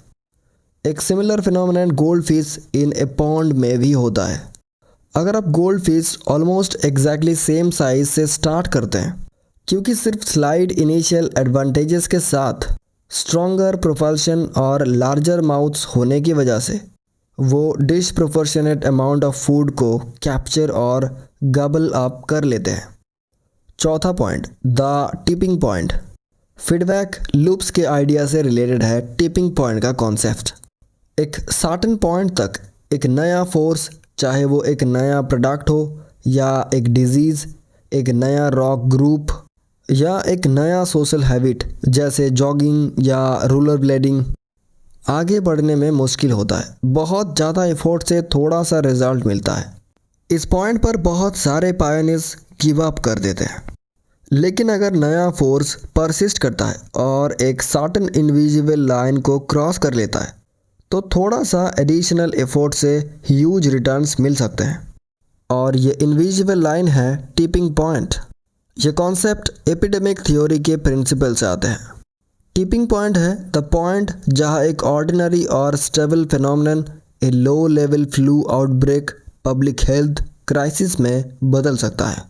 एक similar phenomenon gold fish in A pond में भी होता है। अगर आप gold fish almost exactly same size से स्टार्ट करते हैं, क्योंकि सिर्फ स्लाइड इनिशियल एडवांटेजेस के साथ स्ट्रॉन्गर प्रोपल्शन और लार्जर माउथ्स होने की वजह से वो डिस्प्रोपोर्शनेट अमाउंट ऑफ फूड को कैप्चर और गबल अप कर लेते हैं। चौथा point, the tipping point. Feedback loops के आइडिया से रिलेटेड है टिपिंग पॉइंट का कॉन्सेप्ट। एक सर्टेन पॉइंट तक एक नया फोर्स, चाहे वो एक नया प्रोडक्ट हो या एक डिजीज़, एक नया रॉक ग्रुप या एक नया सोशल हैबिट जैसे जॉगिंग या रोलर ब्लेडिंग, आगे बढ़ने में मुश्किल होता है। बहुत ज़्यादा एफर्ट से थोड़ा सा रिजल्ट मिलता है। इस पॉइंट पर बहुत सारे पायोनियर्स गिव अप कर देते हैं। लेकिन अगर नया फोर्स परसिस्ट करता है और एक सर्टेन इनविजिबल लाइन को क्रॉस कर लेता है तो थोड़ा सा एडिशनल एफर्ट से ह्यूज रिटर्न्स मिल सकते हैं। और ये इनविजिबल लाइन है टिपिंग पॉइंट। ये कॉन्सेप्ट एपिडेमिक थ्योरी के प्रिंसिपल से आते हैं। टिपिंग पॉइंट है द पॉइंट जहां एक ऑर्डिनरी और stable phenomenon a low level flu outbreak public health crisis में बदल सकता है।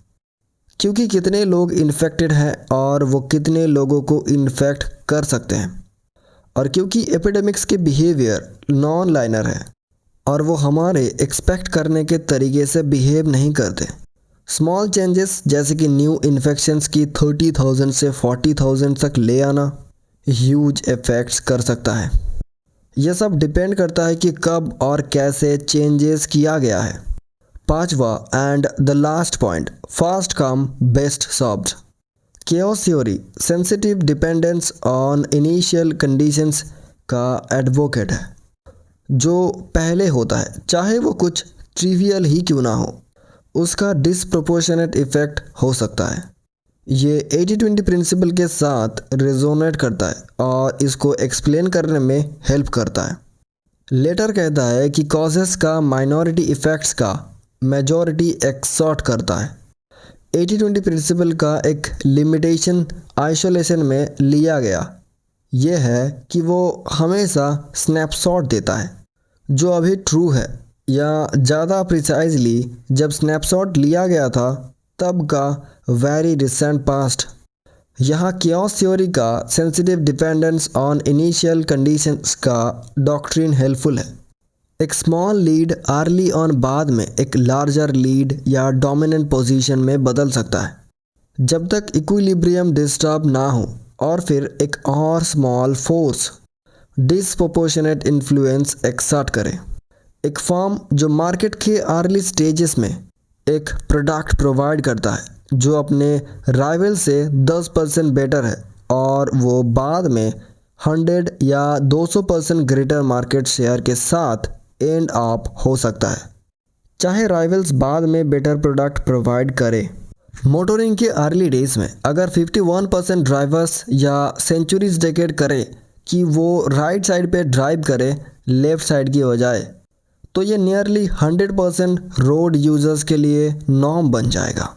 क्योंकि कितने लोग इन्फेक्टेड हैं और वो कितने लोगों को इन्फेक्ट कर सकते हैं, और क्योंकि एपिडेमिक्स के बिहेवियर नॉन लाइनर है और वो हमारे एक्सपेक्ट करने के तरीके से बिहेव नहीं करते। स्मॉल चेंजेस जैसे कि न्यू इन्फेक्शंस की 30,000 से 40,000 तक ले आना ह्यूज इफेक्ट्स कर सकता है। यह सब डिपेंड करता है कि कब और कैसे चेंजेस किया गया है। पांचवा and the last point, fast come best solved. Chaos theory sensitive dependence on initial conditions का एडवोकेट है। जो पहले होता है चाहे वो कुछ ट्रिवियल ही क्यों ना हो, उसका डिसप्रोपोर्शनेट इफेक्ट हो सकता है। ये 80-20 प्रिंसिपल के साथ रेजोनेट करता है और इसको एक्सप्लेन करने में हेल्प करता है। लेटर कहता है कि कॉजेस का माइनॉरिटी इफेक्ट्स का मेजॉरिटी एक्सॉर्ट करता है। 80-20 प्रिंसिपल का एक लिमिटेशन आइसोलेशन में लिया गया ये है कि वो हमेशा स्नैपशॉट देता है जो अभी ट्रू है, या ज़्यादा प्रिसाइजली जब स्नैपशॉट लिया गया था तब का वेरी रिसेंट पास्ट। यहाँ केओस थ्योरी का sensitive dependence on initial conditions का डॉक्ट्रिन हेल्पफुल है। एक स्मॉल लीड अर्ली ऑन बाद में एक लार्जर लीड या डोमिनेंट पोजीशन में बदल सकता है जब तक इक्विलिब्रियम डिस्टर्ब ना हो, और फिर एक और small force disproportionate influence exert करे। एक फर्म जो मार्केट के अर्ली स्टेजेस में एक प्रोडक्ट प्रोवाइड करता है जो अपने राइवल से 10% बेटर है और वो बाद में 100 या 200% ग्रेटर मार्केट शेयर के साथ एंड अप हो सकता है, चाहे राइवल्स बाद में बेटर प्रोडक्ट प्रोवाइड करे। मोटरिंग के अर्ली डेज में अगर 51% ड्राइवर्स या सेंचुरीज डेकेड करे कि वो राइट साइड पे ड्राइव करे लेफ़्ट साइड की बजाय, तो ये नियरली 100% रोड यूजर्स के लिए नॉर्म बन जाएगा।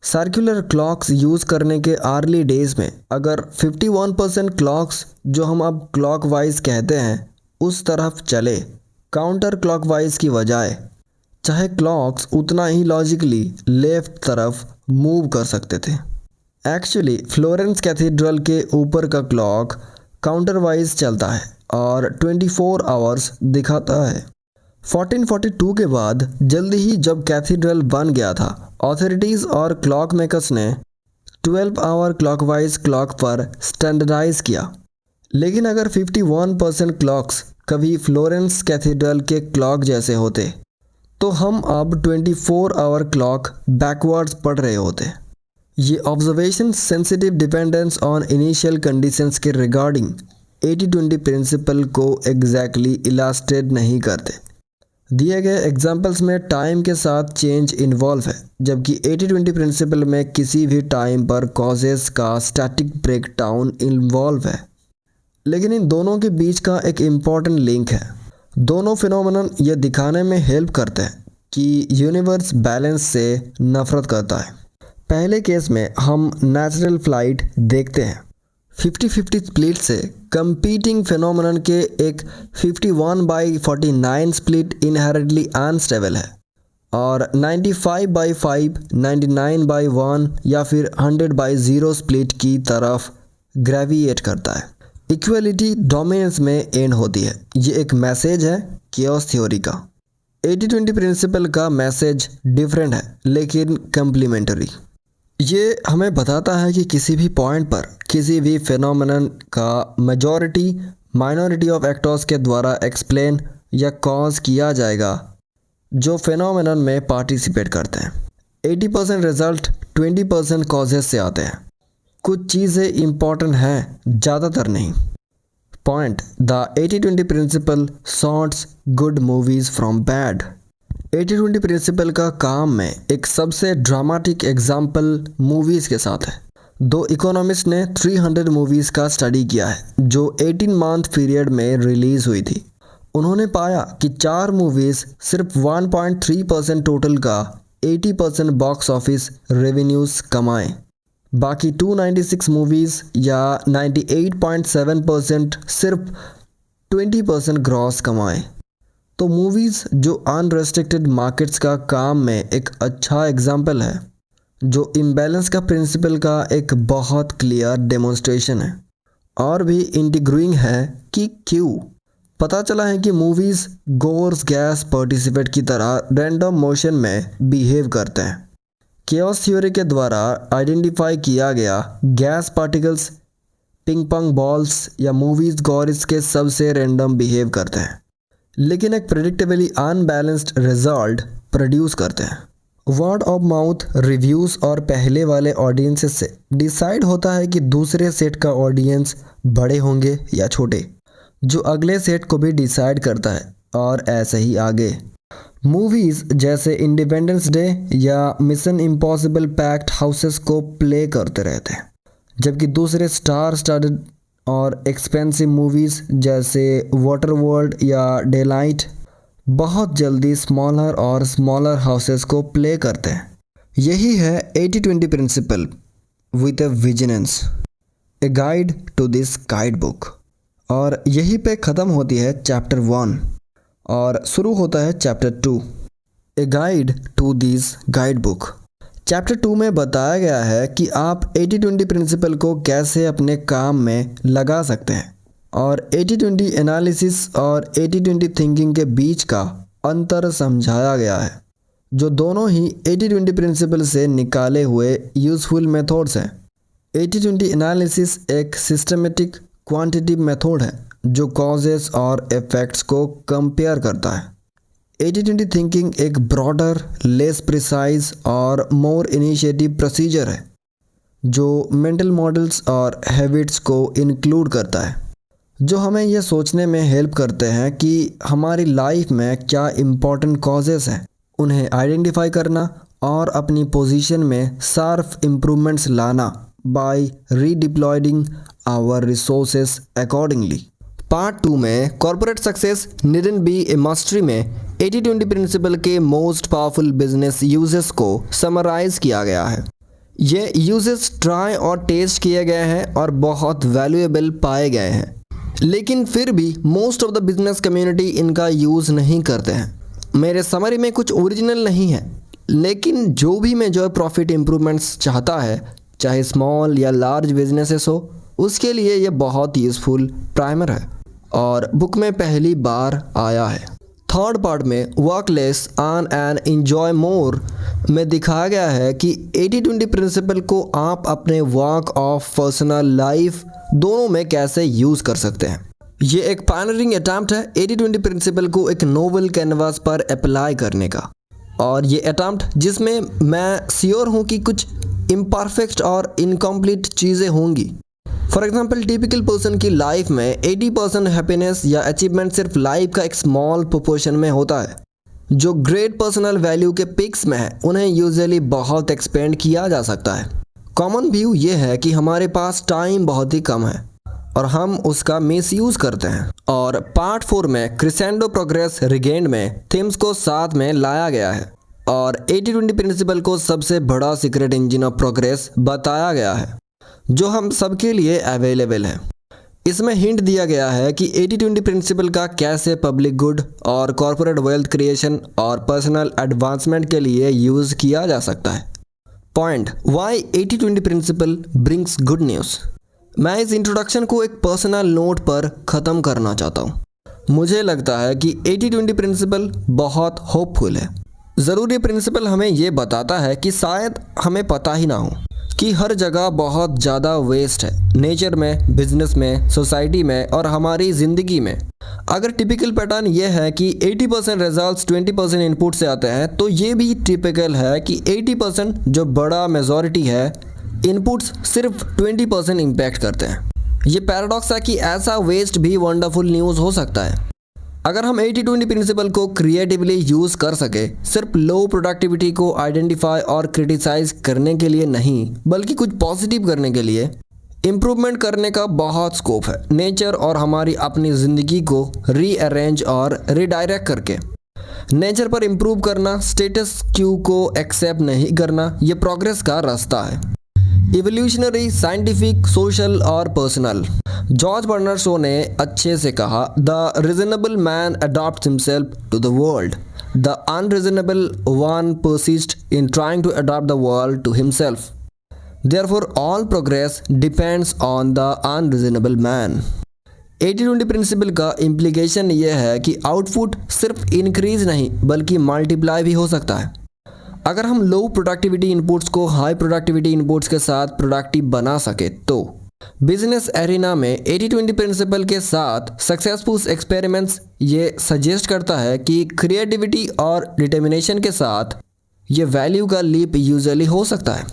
सर्कुलर क्लॉक्स यूज़ करने के अर्ली डेज में अगर 51% क्लॉक्स जो हम अब क्लॉकवाइज कहते हैं उस तरफ चले काउंटर क्लॉकवाइज की बजाय, चाहे क्लॉक्स उतना ही लॉजिकली लेफ्ट तरफ मूव कर सकते थे। एक्चुअली फ्लोरेंस कैथीड्रल के ऊपर का क्लॉक काउंटर वाइज चलता है और 24 आवर्स दिखाता है। 1442 के बाद जल्दी ही जब कैथीड्रल बन गया था, अथॉरिटीज़ और क्लॉक मेकर्स ने 12 आवर क्लॉकवाइज क्लॉक पर स्टैंडर्डाइज किया। लेकिन अगर 51% क्लॉक्स कभी फ्लोरेंस कैथीड्रल के क्लॉक जैसे होते तो हम अब 24 आवर क्लॉक बैकवर्ड्स पढ़ रहे होते। ये observation sensitive dependence on initial conditions के रिगार्डिंग 80-20 प्रिंसिपल को एग्जैक्टली इलास्ट्रेट नहीं करते। दिए गए एग्जाम्पल्स में टाइम के साथ चेंज इन्वॉल्व है, जबकि 80-20 प्रिंसिपल में किसी भी टाइम पर कॉजेस का स्टैटिक ब्रेकडाउन इन्वॉल्व है। लेकिन इन दोनों के बीच का एक इम्पॉर्टेंट लिंक है। दोनों फिनोमेनन ये दिखाने में हेल्प करते हैं कि यूनिवर्स बैलेंस से नफरत करता है। पहले केस में हम नेचुरल फ्लाइट देखते हैं। 50-50 स्प्लिट से कंपीटिंग फिनोमेनन के एक 51/49 स्प्लिट इनहेरेंटली अनस्टेबल है और 95/5, 99/1 या फिर 100/0 स्प्लिट की तरफ ग्रेविएट करता है। इक्वलिटी डोमिनेंस में एंड होती है। ये एक मैसेज है केओस थ्योरी का। 80-20 प्रिंसिपल का मैसेज डिफरेंट है लेकिन कम्प्लीमेंटरी। ये हमें बताता है कि किसी भी पॉइंट पर किसी भी फिनोमेनन का मेजॉरिटी माइनॉरिटी ऑफ एक्टर्स के द्वारा एक्सप्लेन या कॉज किया जाएगा जो फिनोमेनन में पार्टिसिपेट करते हैं। 80% रिजल्ट 20% कॉजेस से आते हैं। कुछ चीज़ें इम्पॉर्टेंट हैं, ज़्यादातर नहीं। Point the 80-20 principle sorts good movies from bad. 80-20 principle का काम में एक सबसे ड्रामेटिक एग्जाम्पल मूवीज़ के साथ है। दो इकोनॉमिस्ट ने 300 मूवीज़ का स्टडी किया है जो 18 मंथ पीरियड में रिलीज़ हुई थी। उन्होंने पाया कि 4 मूवीज़ सिर्फ 1.3% टोटल का 80% बॉक्स ऑफिस रेवेन्यूज़ कमाएं। बाकी 296 मूवीज़ या 98.7% सिर्फ 20% ग्रॉस कमाएं। तो मूवीज़ जो अनरेस्ट्रिक्टेड मार्केट्स का काम में एक अच्छा एग्जाम्पल है, जो इम्बैलेंस का प्रिंसिपल का एक बहुत क्लियर डेमोन्स्ट्रेशन है। और भी इंटीग्रुइंग है कि क्यों। पता चला है कि मूवीज़ गोर्स गैस पार्टिसिपेट की तरह रैंडम मोशन में बिहेव करते हैं। केओस थ्योरी के द्वारा आइडेंटिफाई किया गया gas particles ping pong balls या मूवीज़ गोर्स के सबसे रैंडम बिहेव करते हैं, लेकिन एक प्रेडिक्टेबली अनबैलेंस्ड रिजल्ट प्रोड्यूस करते हैं। वर्ड ऑफ माउथ रिव्यूज़ और पहले वाले ऑडियंसेस से डिसाइड होता है कि दूसरे सेट का ऑडियंस बड़े होंगे या छोटे, जो अगले सेट को भी डिसाइड करता है और ऐसे ही आगे। मूवीज़ जैसे इंडिपेंडेंस डे या मिशन इम्पॉसिबल पैक्ड हाउसेस को प्ले करते रहते हैं, जबकि दूसरे स्टार स्टडड और एक्सपेंसिव मूवीज़ जैसे वाटर वर्ल्ड या डेलाइट बहुत जल्दी स्मॉलर और स्मॉलर हाउसेस को प्ले करते हैं। यही है 80-20 principle with a vigilance, a guide to this guide book. और यहीं पे ख़त्म होती है चैप्टर 1 और शुरू होता है chapter 2, a guide to this guide book. Chapter 2 में बताया गया है कि आप 80-20 प्रिंसिपल को कैसे अपने काम में लगा सकते हैं और 80-20 एनालिसिस और 80-20 थिंकिंग के बीच का अंतर समझाया गया है, जो दोनों ही 80-20 प्रिंसिपल से निकाले हुए यूज़फुल मेथड्स हैं। 80-20 एनालिसिस एक सिस्टमेटिक क्वांटिटिव मेथड है जो कॉजेस और इफ़ेक्ट्स को कंपेयर करता है। 80-20 थिंकिंग एक ब्रॉडर, लेस प्रिसाइज और मोर इनिशिएटिव प्रोसीजर है जो मेंटल मॉडल्स और हैबिट्स को इंक्लूड करता है, जो हमें यह सोचने में हेल्प करते हैं कि हमारी लाइफ में क्या इम्पोर्टेंट कॉजेस हैं, उन्हें आइडेंटिफाई करना और अपनी पोजीशन में शार्प इम्प्रूवमेंट्स लाना by redeploying our resources accordingly. Part 2 में corporate success needn't be a mastery में 80-20 प्रिंसिपल के मोस्ट पावरफुल बिजनेस यूजेस को समराइज किया गया है। ये यूजेस ट्राई और टेस्ट किए गए हैं और बहुत वैल्यूएबल पाए गए हैं, लेकिन फिर भी most of the business community इनका यूज़ नहीं करते हैं। मेरे समरी में कुछ ओरिजिनल नहीं है, लेकिन जो भी मेजर प्रॉफिट इम्प्रूवमेंट्स चाहता है, चाहे स्मॉल या लार्ज बिजनेसेस हो, उसके लिए ये बहुत यूज़फुल प्राइमर है और बुक में पहली बार आया है। थर्ड पार्ट में work less earn and enjoy मोर में दिखाया गया है कि 80-20 प्रिंसिपल को आप अपने वर्क और पर्सनल लाइफ दोनों में कैसे यूज़ कर सकते हैं। ये एक पायनियरिंग अटैम्प्ट है 80-20 प्रिंसिपल को एक नोवेल कैनवास पर अप्लाई करने का, और ये अटैम्प्ट जिसमें मैं श्योर हूँ कि कुछ इम्परफेक्ट और इनकम्प्लीट चीज़ें होंगी। फॉर एग्जाम्पल, टिपिकल पर्सन की लाइफ में 80% हैप्पीनेस या अचीवमेंट सिर्फ लाइफ का एक स्मॉल प्रोपोर्शन में होता है। जो ग्रेट पर्सनल वैल्यू के पिक्स में है, उन्हें यूजुअली बहुत एक्सपेंड किया जा सकता है। कॉमन व्यू ये है कि हमारे पास टाइम बहुत ही कम है और हम उसका मिसयूज़ करते हैं। और पार्ट 4 में क्रिसेंडो प्रोग्रेस रिगेंड में थीम्स को साथ में लाया गया है और 80-20 प्रिंसिपल को सबसे बड़ा सीक्रेट इंजन ऑफ प्रोग्रेस बताया गया है, जो हम सबके लिए अवेलेबल है। इसमें हिंट दिया गया है कि 80-20 प्रिंसिपल का कैसे पब्लिक गुड और कॉर्पोरेट वेल्थ क्रिएशन और पर्सनल एडवांसमेंट के लिए यूज़ किया जा सकता है। Point why 80-20 principle brings good news. मैं इस इंट्रोडक्शन को एक पर्सनल नोट पर ख़त्म करना चाहता हूँ। मुझे लगता है कि 80-20 प्रिंसिपल बहुत होपफुल है। ज़रूरी प्रिंसिपल हमें ये बताता है कि शायद हमें पता ही ना हो कि हर जगह बहुत ज़्यादा वेस्ट है, नेचर में, बिजनेस में, सोसाइटी में और हमारी ज़िंदगी में। अगर टिपिकल पैटर्न ये है कि 80% रिजल्ट्स 20% इनपुट से आते हैं, तो ये भी टिपिकल है कि 80% जो बड़ा मेजॉरिटी है, इनपुट्स सिर्फ 20% इम्पैक्ट करते हैं। ये पैराडॉक्स है कि ऐसा वेस्ट भी वंडरफुल न्यूज़ हो सकता है अगर हम 80-20 प्रिंसिपल को क्रिएटिवली यूज़ कर सके। सिर्फ लो प्रोडक्टिविटी को आइडेंटिफाई और क्रिटिसाइज करने के लिए नहीं, बल्कि कुछ पॉजिटिव करने के लिए। इम्प्रूवमेंट करने का बहुत स्कोप है नेचर और हमारी अपनी ज़िंदगी को रीअरेंज और रिडायरेक्ट करके। नेचर पर इम्प्रूव करना, स्टेटस क्यू को एक्सेप्ट नहीं करना, ये प्रोग्रेस का रास्ता है। इवोल्यूशनरी, साइंटिफिक, सोशल और पर्सनल। जॉर्ज बर्नार्ड शो ने अच्छे से कहा, the reasonable man adopts himself to the world, the unreasonable one persist in trying to adopt the world to himself, therefore all progress depends on the unreasonable man. 80-20 principle का implication यह है कि output सिर्फ increase नहीं बल्कि multiply भी हो सकता है। अगर हम लो प्रोडक्टिविटी इनपुट्स को हाई प्रोडक्टिविटी इनपुट्स के साथ प्रोडक्टिव बना सके तो बिजनेस एरिना में 80-20 प्रिंसिपल के साथ सक्सेसफुल एक्सपेरिमेंट्स ये सजेस्ट करता है कि क्रिएटिविटी और डिटर्मिनेशन के साथ ये वैल्यू का लीप यूजुअली हो सकता है।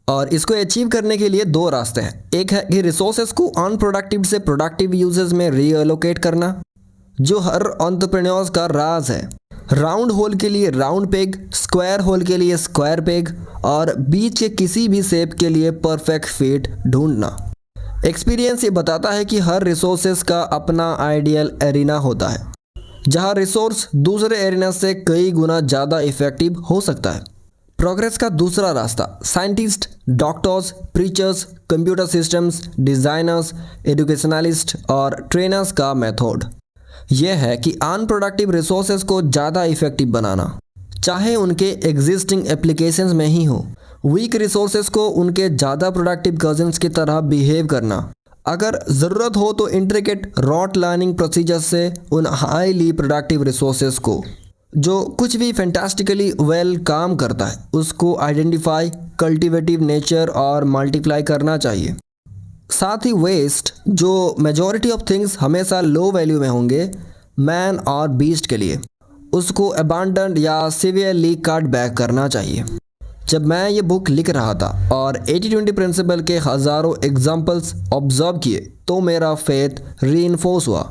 और इसको अचीव करने के लिए दो रास्ते हैं। एक है कि रिसोर्सेज को अनप्रोडक्टिव से प्रोडक्टिव यूजेस में रीअलोकेट करना, जो हर एंटरप्रेन्योर्स का राज है। राउंड होल के लिए राउंड पेग, स्क्वायर होल के लिए स्क्वायर पेग और बीच के किसी भी शेप के लिए परफेक्ट फिट ढूंढना। एक्सपीरियंस ये बताता है कि हर रिसोर्सेज का अपना आइडियल एरिना होता है, जहां रिसोर्स दूसरे एरिना से कई गुना ज़्यादा इफेक्टिव हो सकता है। प्रोग्रेस का दूसरा रास्ता scientist, doctors, preachers, computer systems, designers, educationalist और ट्रेनर्स का मेथड यह है कि अनप्रोडक्टिव रिसोर्सेज को ज़्यादा इफेक्टिव बनाना, चाहे उनके एग्जिस्टिंग एप्लीकेशंस में ही हो। वीक रिसोर्सेज को उनके ज़्यादा प्रोडक्टिव कजन्स की तरह बिहेव करना। अगर ज़रूरत हो तो इंट्रिकेट रॉट लर्निंग प्रोसीजर से उन हाईली प्रोडक्टिव रिसोर्सेज को जो कुछ भी फैंटास्टिकली वेल काम करता है उसको आइडेंटिफाई, कल्टिवेटिव नेचर और मल्टीप्लाई करना चाहिए। साथ ही वेस्ट, जो मेजॉरिटी ऑफ थिंग्स हमेशा लो वैल्यू में होंगे मैन और बीस्ट के लिए, उसको अबांडन या सीवियरली कट बैक करना चाहिए। जब मैं ये बुक लिख रहा था और 80-20 प्रिंसिपल के हज़ारों एग्जाम्पल्स ऑब्जर्व किए तो मेरा फेथ रीइंफोर्स हुआ।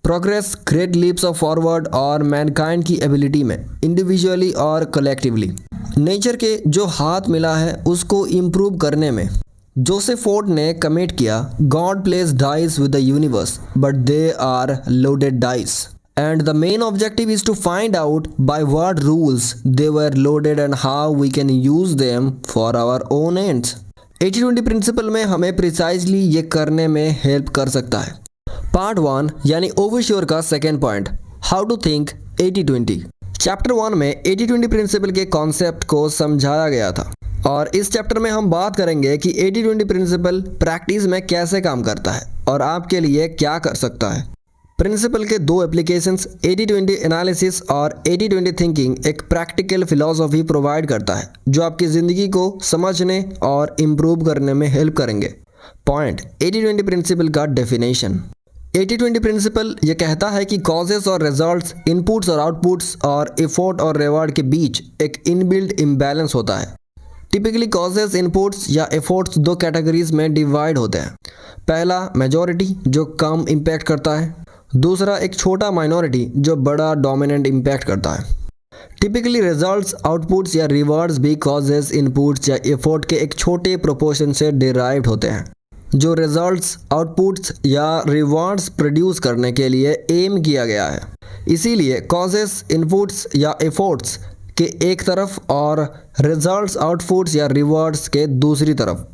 Progress, great leaps of forward और मैनकाइंड की एबिलिटी में इंडिविजुअली और कलेक्टिवली नेचर के जो हाथ मिला है उसको इम्प्रूव करने में। जोसेफ फोर्ड ने कमेंट किया, God plays dice with the universe but they are loaded dice and the main objective is to find out by what rules they were loaded and how we can use them for our own ends. 80-20 principal में हमें precisely ये करने में help कर सकता है। Part 1 यानी ओवरश्योर का second point, how to think 80-20। Chapter 1 में 80-20 प्रिंसिपल के कॉन्सेप्ट को समझाया गया था और इस चैप्टर में हम बात करेंगे कि 80-20 प्रिंसिपल प्रैक्टिस में कैसे काम करता है और आपके लिए क्या कर सकता है। प्रिंसिपल के दो एप्लीकेशंस 80-20 एनालिसिस और 80-20 थिंकिंग एक प्रैक्टिकल फिलॉसफी प्रोवाइड करता है जो आपकी ज़िंदगी को समझने और इम्प्रूव करने में हेल्प करेंगे। पॉइंट 80-20 प्रिंसिपल का डेफिनेशन। 80-20 प्रिंसिपल ये कहता है कि कॉजेस और रिजल्ट्स, इनपुट्स और आउटपुट्स और एफर्ट और रिवार्ड के बीच एक इनबिल्ट इम्बैलेंस होता है। टिपिकली कॉजेस, इनपुट्स या एफर्ट्स दो कैटेगरीज में डिवाइड होते हैं। पहला मेजॉरिटी जो कम इम्पैक्ट करता है, दूसरा एक छोटा माइनॉरिटी जो बड़ा डोमिनेंट इम्पैक्ट करता है। टिपिकली रिजल्ट्स, आउटपुट्स या रिवार्ड्स भी कॉजेस, इनपुट्स या एफर्ट के एक छोटे प्रोपोर्शन से डिराइव्ड होते हैं जो रिजल्ट्स, आउटपुट्स या रिवार्ड्स प्रोड्यूस करने के लिए एम किया गया है। इसीलिए कॉजेस, इनपुट्स या एफर्ट्स के एक तरफ और रिजल्ट्स, आउटपुट्स या रिवार्ड्स के दूसरी तरफ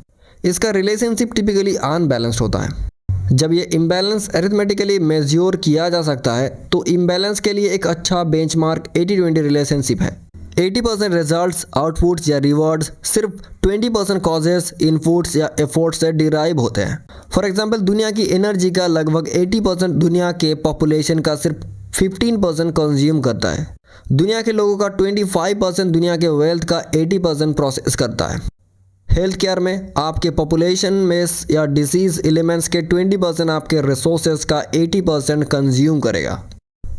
इसका रिलेशनशिप टिपिकली अनबैलेंस्ड होता है। जब ये इम्बैलेंस अरिथमेटिकली मेजर किया जा सकता है तो इम्बैलेंस के लिए एक अच्छा बेंचमार्क 80-20 रिलेशनशिप है। 80% रिजल्ट्स, आउटपुट्स या रिवॉर्ड्स सिर्फ 20% कॉजेस, इनपुट्स या एफर्ट्स से डिराइव होते हैं। फॉर एग्जांपल, दुनिया की एनर्जी का लगभग 80% दुनिया के पॉपुलेशन का सिर्फ 15% कंज्यूम करता है। दुनिया के लोगों का 25% दुनिया के वेल्थ का 80% प्रोसेस करता है। हेल्थ केयर में आपके पॉपुलेशन में या डिसीज एलिमेंट्स के 20% आपके रिसोर्सेज का 80% कंज्यूम करेगा।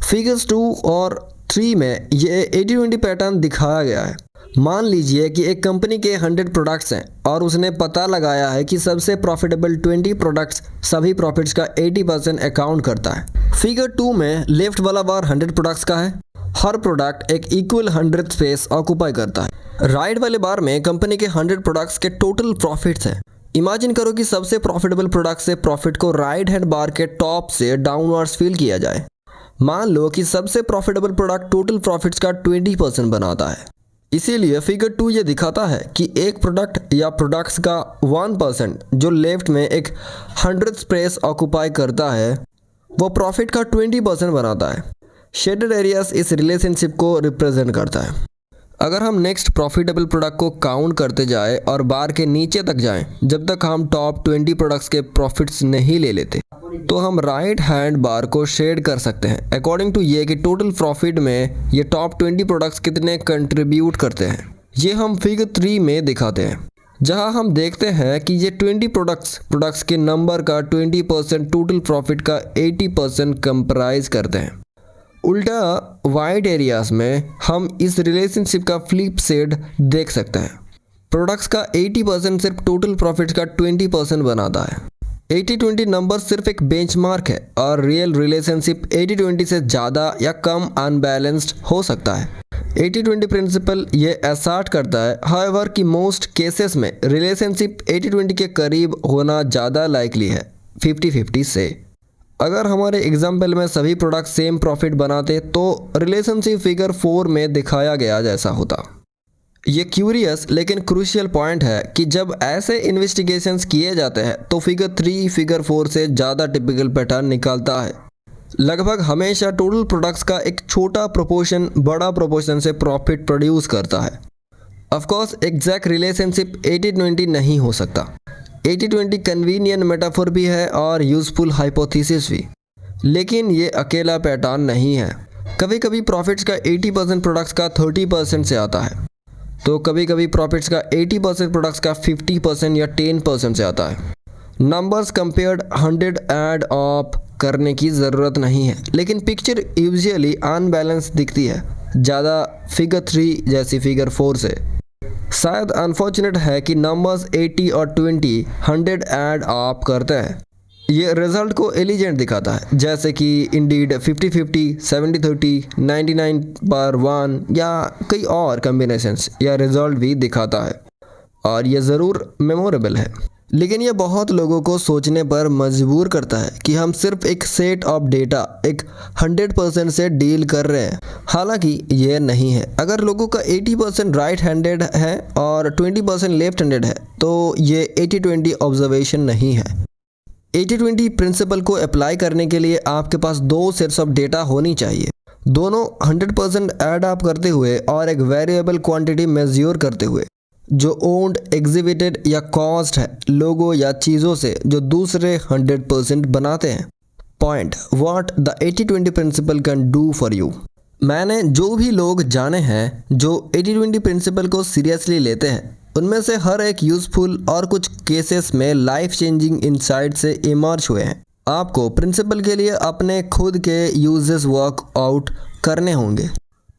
फिगर्स 2 और 3 में ये 80-20 पैटर्न दिखाया गया है। मान लीजिए कि एक कंपनी के 100 प्रोडक्ट्स हैं और उसने पता लगाया है कि सबसे प्रॉफिटेबल 20 प्रोडक्ट्स सभी प्रॉफिट्स का 80% अकाउंट करता है। फिगर 2 में लेफ्ट वाला बार 100 प्रोडक्ट्स का है। हर प्रोडक्ट एक इक्वल 100 स्पेस ऑक्यूपाई करता है। राइट वाले बार में कंपनी के 100 प्रोडक्ट्स के टोटल प्रॉफिट्स हैं। इमेजिन करो कि सबसे प्रॉफिटेबल प्रोडक्ट से प्रॉफिट को राइट हैंड बार के टॉप से डाउनवर्ड्स फिल किया जाए। मान लो कि सबसे प्रॉफिटेबल प्रोडक्ट टोटल प्रॉफिट्स का 20% बनाता है। इसीलिए फिगर 2 ये दिखाता है कि एक प्रोडक्ट या प्रोडक्ट्स का 1% जो लेफ्ट में एक 100 स्पेस ऑक्यूपाई करता है वो प्रॉफिट का 20% बनाता है। शेडेड एरियाज इस रिलेशनशिप को रिप्रेजेंट करता है। अगर हम नेक्स्ट प्रॉफिटेबल प्रोडक्ट को काउंट करते जाएं और बार के नीचे तक जाएं जब तक हम टॉप 20 प्रोडक्ट्स के प्रॉफिट्स नहीं ले लेते, तो हम राइट हैंड बार को शेड कर सकते हैं अकॉर्डिंग टू ये कि टोटल प्रॉफिट में ये टॉप 20 प्रोडक्ट्स कितने कंट्रीब्यूट करते हैं। ये हम फिगर 3 में दिखाते हैं, जहां हम देखते हैं कि ये 20 प्रोडक्ट्स के नंबर का 20% टोटल प्रॉफिट का 80% कंप्राइज करते हैं। उल्टा वाइड एरियाज में हम इस रिलेशनशिप का फ्लिप साइड देख सकते हैं। प्रोडक्ट्स का 80% सिर्फ टोटल प्रॉफिट का 20% बनाता है। 80-20 नंबर सिर्फ एक बेंचमार्क है और रियल रिलेशनशिप 80-20 से ज़्यादा या कम अनबैलेंस्ड हो सकता है। 80-20 प्रिंसिपल ये असर्ट करता है हाउएवर कि मोस्ट केसेस में रिलेशनशिप 80-20 के करीब होना ज़्यादा लाइकली है 50-50 से। अगर हमारे एग्जाम्पल में सभी प्रोडक्ट सेम प्रॉफिट बनाते तो रिलेशनशिप फिगर 4 में दिखाया गया जैसा होता। ये क्यूरियस लेकिन क्रूशियल पॉइंट है कि जब ऐसे इन्वेस्टिगेशंस किए जाते हैं तो फिगर 3 फिगर 4 से ज़्यादा टिपिकल पैटर्न निकलता है। लगभग हमेशा टोटल प्रोडक्ट्स का एक छोटा प्रोपोर्शन बड़ा प्रोपोर्शन से प्रॉफिट प्रोड्यूस करता है। ऑफ कोर्स एग्जैक्ट रिलेशनशिप 80-20 नहीं हो सकता। 80-20 कन्वीनियंट मेटाफोर भी है और यूजफुल हाइपोथेसिस भी, लेकिन ये अकेला पैटर्न नहीं है। कभी कभी प्रॉफिट्स का 80% प्रोडक्ट्स का 30% से आता है, तो कभी कभी प्रॉफिट्स का 80% प्रोडक्ट्स का 50% या 10% से आता है। नंबर्स कंपेयर्ड 100 ऐड अप करने की ज़रूरत नहीं है, लेकिन पिक्चर यूजुअली अनबैलेंस दिखती है ज़्यादा फिगर 3 जैसी फिगर 4 से। शायद अनफॉर्चुनेट है कि नंबर्स 80 और 20 100 ऐड अप करते हैं। ये रिजल्ट को एलिजेंट दिखाता है, जैसे कि इंडीड 50-50, 70-30, 99/1 या कई और कॉम्बिनेशंस या रिजल्ट भी दिखाता है, और ये ज़रूर मेमोरेबल है। लेकिन ये बहुत लोगों को सोचने पर मजबूर करता है कि हम सिर्फ एक सेट ऑफ डेटा एक 100% से डील कर रहे हैं, हालांकि ये नहीं है। अगर लोगों का 80% राइट हैंडेड है और 20% लेफ्ट हैंडेड है तो ये 80-20 ऑब्जर्वेशन नहीं है। 80-20 प्रिंसिपल को अप्लाई करने के लिए आपके पास 2 सेट्स ऑफ डेटा होनी चाहिए, दोनों 100% ऐड अप करते हुए और एक वेरिएबल क्वांटिटी मेजर करते हुए जो ओन्ड, एग्जिबिटेड या कॉस्ट है लोगों या चीज़ों से जो दूसरे 100% बनाते हैं। Point what the 80-20 principle can do for you. मैंने जो भी लोग जाने हैं जो 80-20 प्रिंसिपल को सीरियसली लेते हैं, उनमें से हर एक यूजफुल और कुछ केसेस में लाइफ चेंजिंग इनसाइट से इमर्ज हुए हैं। आपको प्रिंसिपल के लिए अपने खुद के यूजेस वर्क आउट करने होंगे।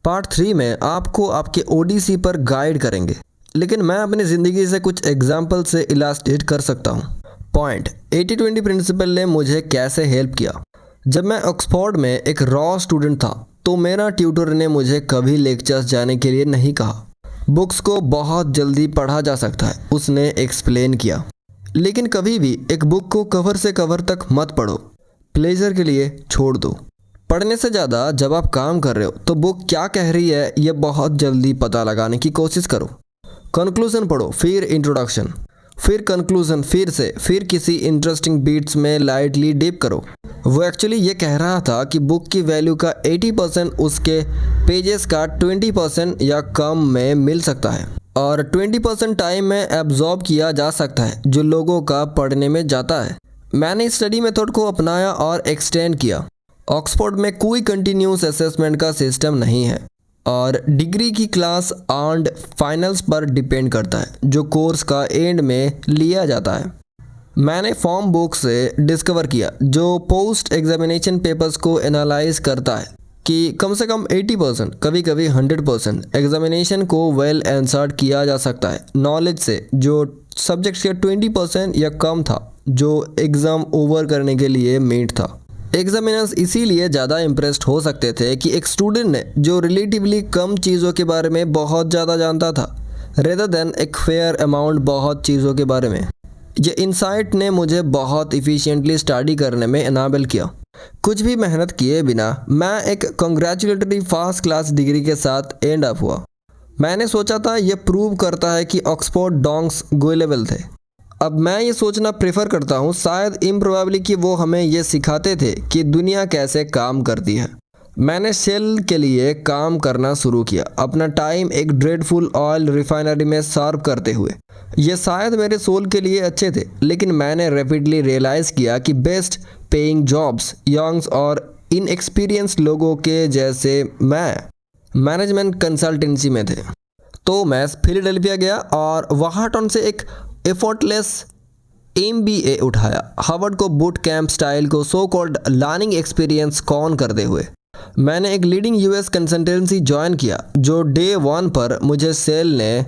पार्ट 3 में आपको आपके ओडीसी पर गाइड करेंगे, लेकिन मैं अपनी ज़िंदगी से कुछ एग्जाम्पल से इलास्ट्रेट कर सकता हूँ। पॉइंट 80-20 प्रिंसिपल ने मुझे कैसे हेल्प किया। जब मैं ऑक्सफोर्ड में एक रॉ स्टूडेंट था तो मेरा ट्यूटर ने मुझे कभी लेक्चर्स जाने के लिए नहीं कहा। बुक्स को बहुत जल्दी पढ़ा जा सकता है, उसने एक्सप्लेन किया, लेकिन कभी भी एक बुक को कवर से कवर तक मत पढ़ो, प्लेजर के लिए छोड़ दो। पढ़ने से ज़्यादा जब आप काम कर रहे हो तो बुक क्या कह रही है ये बहुत जल्दी पता लगाने की कोशिश करो। कंक्लूजन पढ़ो, फिर इंट्रोडक्शन, फिर कंक्लूजन, फिर किसी इंटरेस्टिंग बीट्स में लाइटली डिप करो। वो एक्चुअली ये कह रहा था कि बुक की वैल्यू का 80% उसके पेजेस का 20% या कम में मिल सकता है, और 20% टाइम में एब्जॉर्ब किया जा सकता है जो लोगों का पढ़ने में जाता है। मैंने स्टडी मेथड को अपनाया और एक्सटेंड किया। ऑक्सफोर्ड में कोई कंटिन्यूस असेसमेंट का सिस्टम नहीं है और डिग्री की क्लास एंड फाइनल्स पर डिपेंड करता है जो कोर्स का एंड में लिया जाता है। मैंने फॉर्म बुक से डिस्कवर किया जो पोस्ट एग्जामिनेशन पेपर्स को एनालाइज करता है। कि कम से कम 80%, कभी कभी 100% एग्जामिनेशन को वेल आंसर्ड किया जा सकता है नॉलेज से, जो सब्जेक्ट्स के 20% या कम था, जो एग्ज़ाम ओवर करने के लिए मीट था। एग्जामिनर्स इसीलिए ज़्यादा इम्प्रेस्ड हो सकते थे कि एक स्टूडेंट ने जो रिलेटिवली कम चीज़ों के बारे में बहुत ज़्यादा जानता था, रेदर देन एक फेयर अमाउंट बहुत चीज़ों के बारे में। ये इंसाइट ने मुझे बहुत इफ़िशिएंटली स्टडी करने में इनाबल किया। कुछ भी मेहनत किए बिना मैं एक कंग्रेचुलेटरी फर्स्ट क्लास डिग्री के साथ एंड अप हुआ। मैंने सोचा था ये प्रूव करता है कि ऑक्सफोर्ड डोंग्स गोलेबल थे। अब मैं ये सोचना प्रेफर करता हूँ, शायद इम्प्रोबेबली, कि वो हमें ये सिखाते थे कि दुनिया कैसे काम करती है। मैंने शेल के लिए काम करना शुरू किया, अपना टाइम एक ड्रेडफुल ऑयल रिफाइनरी में सर्व करते हुए। ये शायद मेरे सोल के लिए अच्छे थे, लेकिन मैंने रैपिडली रियलाइज़ किया कि बेस्ट पेइंग जॉब्स यंग्स और इनएक्सपीरियंस लोगों के जैसे मैं मैनेजमेंट कंसल्टेंसी में थे। तो मैं फिलाडेल्फिया गया और वॉहाटन से एक एफर्टलेस MBA उठाया, हार्वर्ड को बूट कैंप स्टाइल को so called learning experience con करते हुए। मैंने एक लीडिंग US कंसल्टेंसी ज्वाइन किया, जो डे 1 पर मुझे सेल ने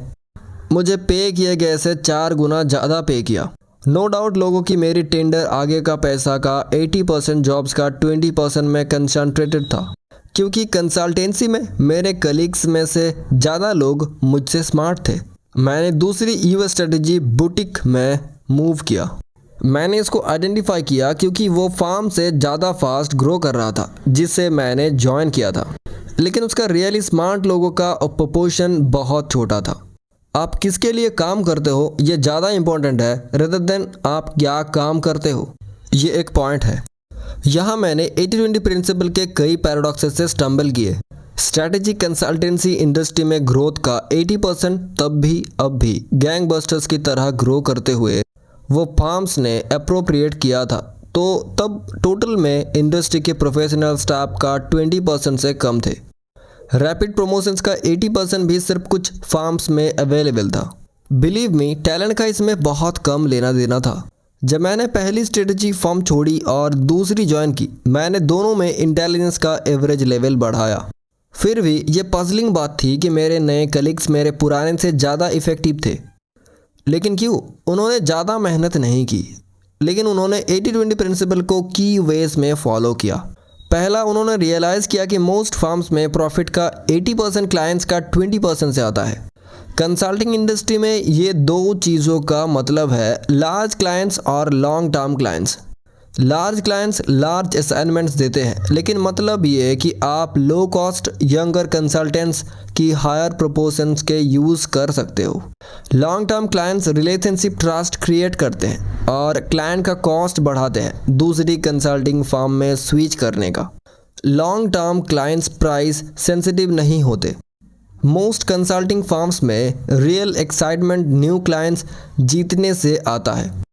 मुझे पे किए गए से 4 गुना ज़्यादा पे किया। नो डाउट लोगों की मेरी टेंडर आगे का पैसा का 80%, जॉब्स का 20% में कंसंट्रेटेड था, क्योंकि कंसल्टेंसी में मेरे कलीग्स में से ज़्यादा लोग मुझसे स्मार्ट थे। मैंने दूसरी US स्ट्रेटजी बुटीक में मूव किया। मैंने इसको आइडेंटिफाई किया क्योंकि वो फार्म से ज़्यादा फास्ट ग्रो कर रहा था जिसे मैंने ज्वाइन किया था, लेकिन उसका रियली स्मार्ट लोगों का प्रोपोर्शन बहुत छोटा था। आप किसके लिए काम करते हो ये ज़्यादा इम्पोर्टेंट है रेदर देन आप क्या काम करते हो। ये एक पॉइंट है। यहाँ मैंने 80-20 प्रिंसिपल के कई पैराडॉक्सेस से स्टम्बल किए। स्ट्रैटेजी कंसल्टेंसी इंडस्ट्री में ग्रोथ का 80% तब भी अब भी गैंगबस्टर्स की तरह ग्रो करते हुए वो फार्म्स ने अप्रोप्रिएट किया था, तो तब टोटल में इंडस्ट्री के प्रोफेशनल स्टाफ का 20% से कम थे। रैपिड प्रमोशंस का 80% भी सिर्फ कुछ फार्म्स में अवेलेबल था। बिलीव मी, टैलेंट का इसमें बहुत कम लेना देना था। जब मैंने पहली स्ट्रेटजी फर्म छोड़ी और दूसरी ज्वाइन की, मैंने दोनों में इंटेलिजेंस का एवरेज लेवल बढ़ाया। फिर भी ये पजलिंग बात थी कि मेरे नए कलीग्स मेरे पुराने से ज़्यादा इफ़ेक्टिव थे। लेकिन क्यों? उन्होंने ज़्यादा मेहनत नहीं की, लेकिन उन्होंने 80-20 प्रिंसिपल को की वेज में फॉलो किया। पहला, उन्होंने रियलाइज़ किया कि मोस्ट फार्म्स में प्रॉफिट का 80% क्लाइंट्स का 20% से आता है। कंसल्टिंग इंडस्ट्री में ये दो चीज़ों का मतलब है लार्ज क्लाइंट्स और long term clients. Large clients large assignments देते हैं, लेकिन मतलब ये है कि आप लो कॉस्ट यंगर कंसल्टेंट्स की हायर प्रोपोर्शंस के यूज़ कर सकते हो। Long term clients relationship trust create करते हैं और क्लाइंट का कॉस्ट बढ़ाते हैं दूसरी कंसल्टिंग फर्म में स्विच करने का। Long term clients price sensitive नहीं होते। मोस्ट कंसल्टिंग फर्म्स में रियल एक्साइटमेंट न्यू क्लाइंट्स जीतने से आता है।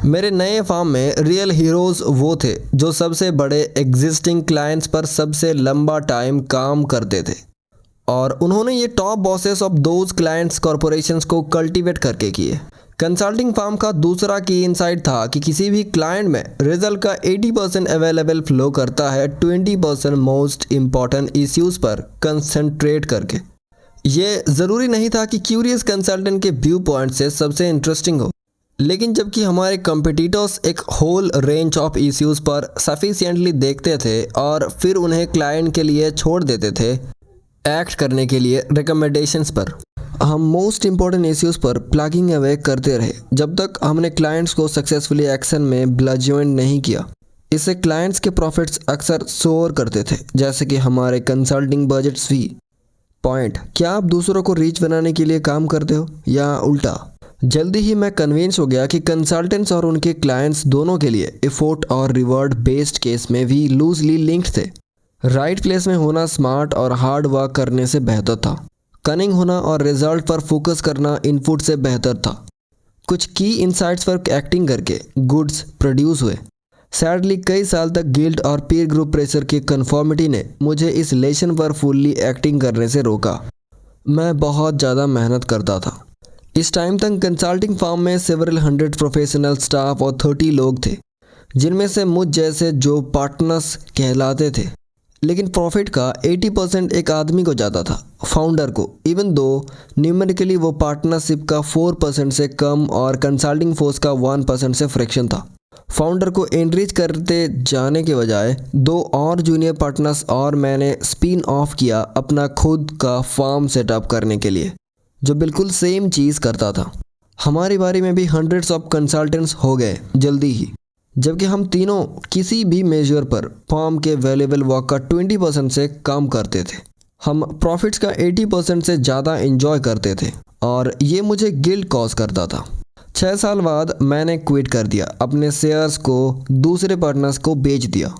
मेरे नए फर्म में रियल हीरोज़ वो थे जो सबसे बड़े एग्जिस्टिंग क्लाइंट्स पर सबसे लंबा टाइम काम करते थे, और उन्होंने ये top bosses of those clients corporations को कल्टीवेट करके किए। कंसल्टिंग फर्म का दूसरा की इनसाइट था कि किसी भी क्लाइंट में रिजल्ट का 80% अवेलेबल फ्लो करता है 20% मोस्ट इम्पॉर्टेंट इश्यूज़ पर कंसंट्रेट करके। ये ज़रूरी नहीं था कि क्यूरियस कंसल्टेंट के व्यू पॉइंट से सबसे इंटरेस्टिंग हो, लेकिन जबकि हमारे कंपिटिटर्स एक होल रेंज ऑफ इश्यूज़ पर सफिशिएंटली देखते थे और फिर उन्हें क्लाइंट के लिए छोड़ देते थे एक्ट करने के लिए रिकमेंडेशंस पर, हम मोस्ट इम्पॉर्टेंट इश्यूज़ पर प्लगिंग अवे करते रहे जब तक हमने क्लाइंट्स को सक्सेसफुली एक्शन में ब्लजॉइंट नहीं किया। इससे क्लाइंट्स के प्रॉफिट्स अक्सर सोअर करते थे, जैसे कि हमारे कंसल्टिंग बजट्स भी। पॉइंट, क्या आप दूसरों को रीच बनाने के लिए काम करते हो या उल्टा? जल्दी ही मैं कन्विंस हो गया कि कंसल्टेंट्स और उनके क्लाइंट्स दोनों के लिए एफोर्ट और रिवॉर्ड बेस्ड केस में भी लूजली लिंक्ड थे। राइट प्लेस में होना स्मार्ट और हार्ड वर्क करने से बेहतर था। कनिंग होना और रिजल्ट पर फोकस करना इनपुट से बेहतर था। कुछ की इनसाइट्स पर एक्टिंग करके गुड्स प्रोड्यूस हुए। सैडली कई साल तक गिल्ट और पीयर ग्रुप प्रेशर की कन्फॉर्मिटी ने मुझे इस लेसन पर फुल्ली एक्टिंग करने से रोका। मैं बहुत ज़्यादा मेहनत करता था। इस टाइम तक कंसल्टिंग फर्म में सेवरल 100 प्रोफेशनल स्टाफ और 30 लोग थे, जिनमें से मुझ जैसे जो पार्टनर्स कहलाते थे। लेकिन प्रॉफिट का 80% एक आदमी को जाता था, फाउंडर को, इवन दो न्यूमेरिकली वो पार्टनरशिप का 4% से कम और कंसल्टिंग फोर्स का 1% से फ्रैक्शन था। फाउंडर को एनरिच करते जाने के बजाय 2 और जूनियर पार्टनर्स और मैंने स्पिन ऑफ किया अपना खुद का फर्म सेटअप करने के लिए, जो बिल्कुल सेम चीज़ करता था। हमारी बारी में भी हंड्रेड्स ऑफ कंसल्टेंट्स हो गए जल्दी ही, जबकि हम तीनों किसी भी मेजर पर फर्म के वैल्यूएबल वर्क का 20% से कम करते थे। हम प्रॉफिट्स का 80% से ज़्यादा एंजॉय करते थे और ये मुझे गिल्ट कॉज करता था। 6 साल बाद मैंने क्विट कर दिया, अपने शेयर्स को दूसरे पार्टनर्स को बेच दिया।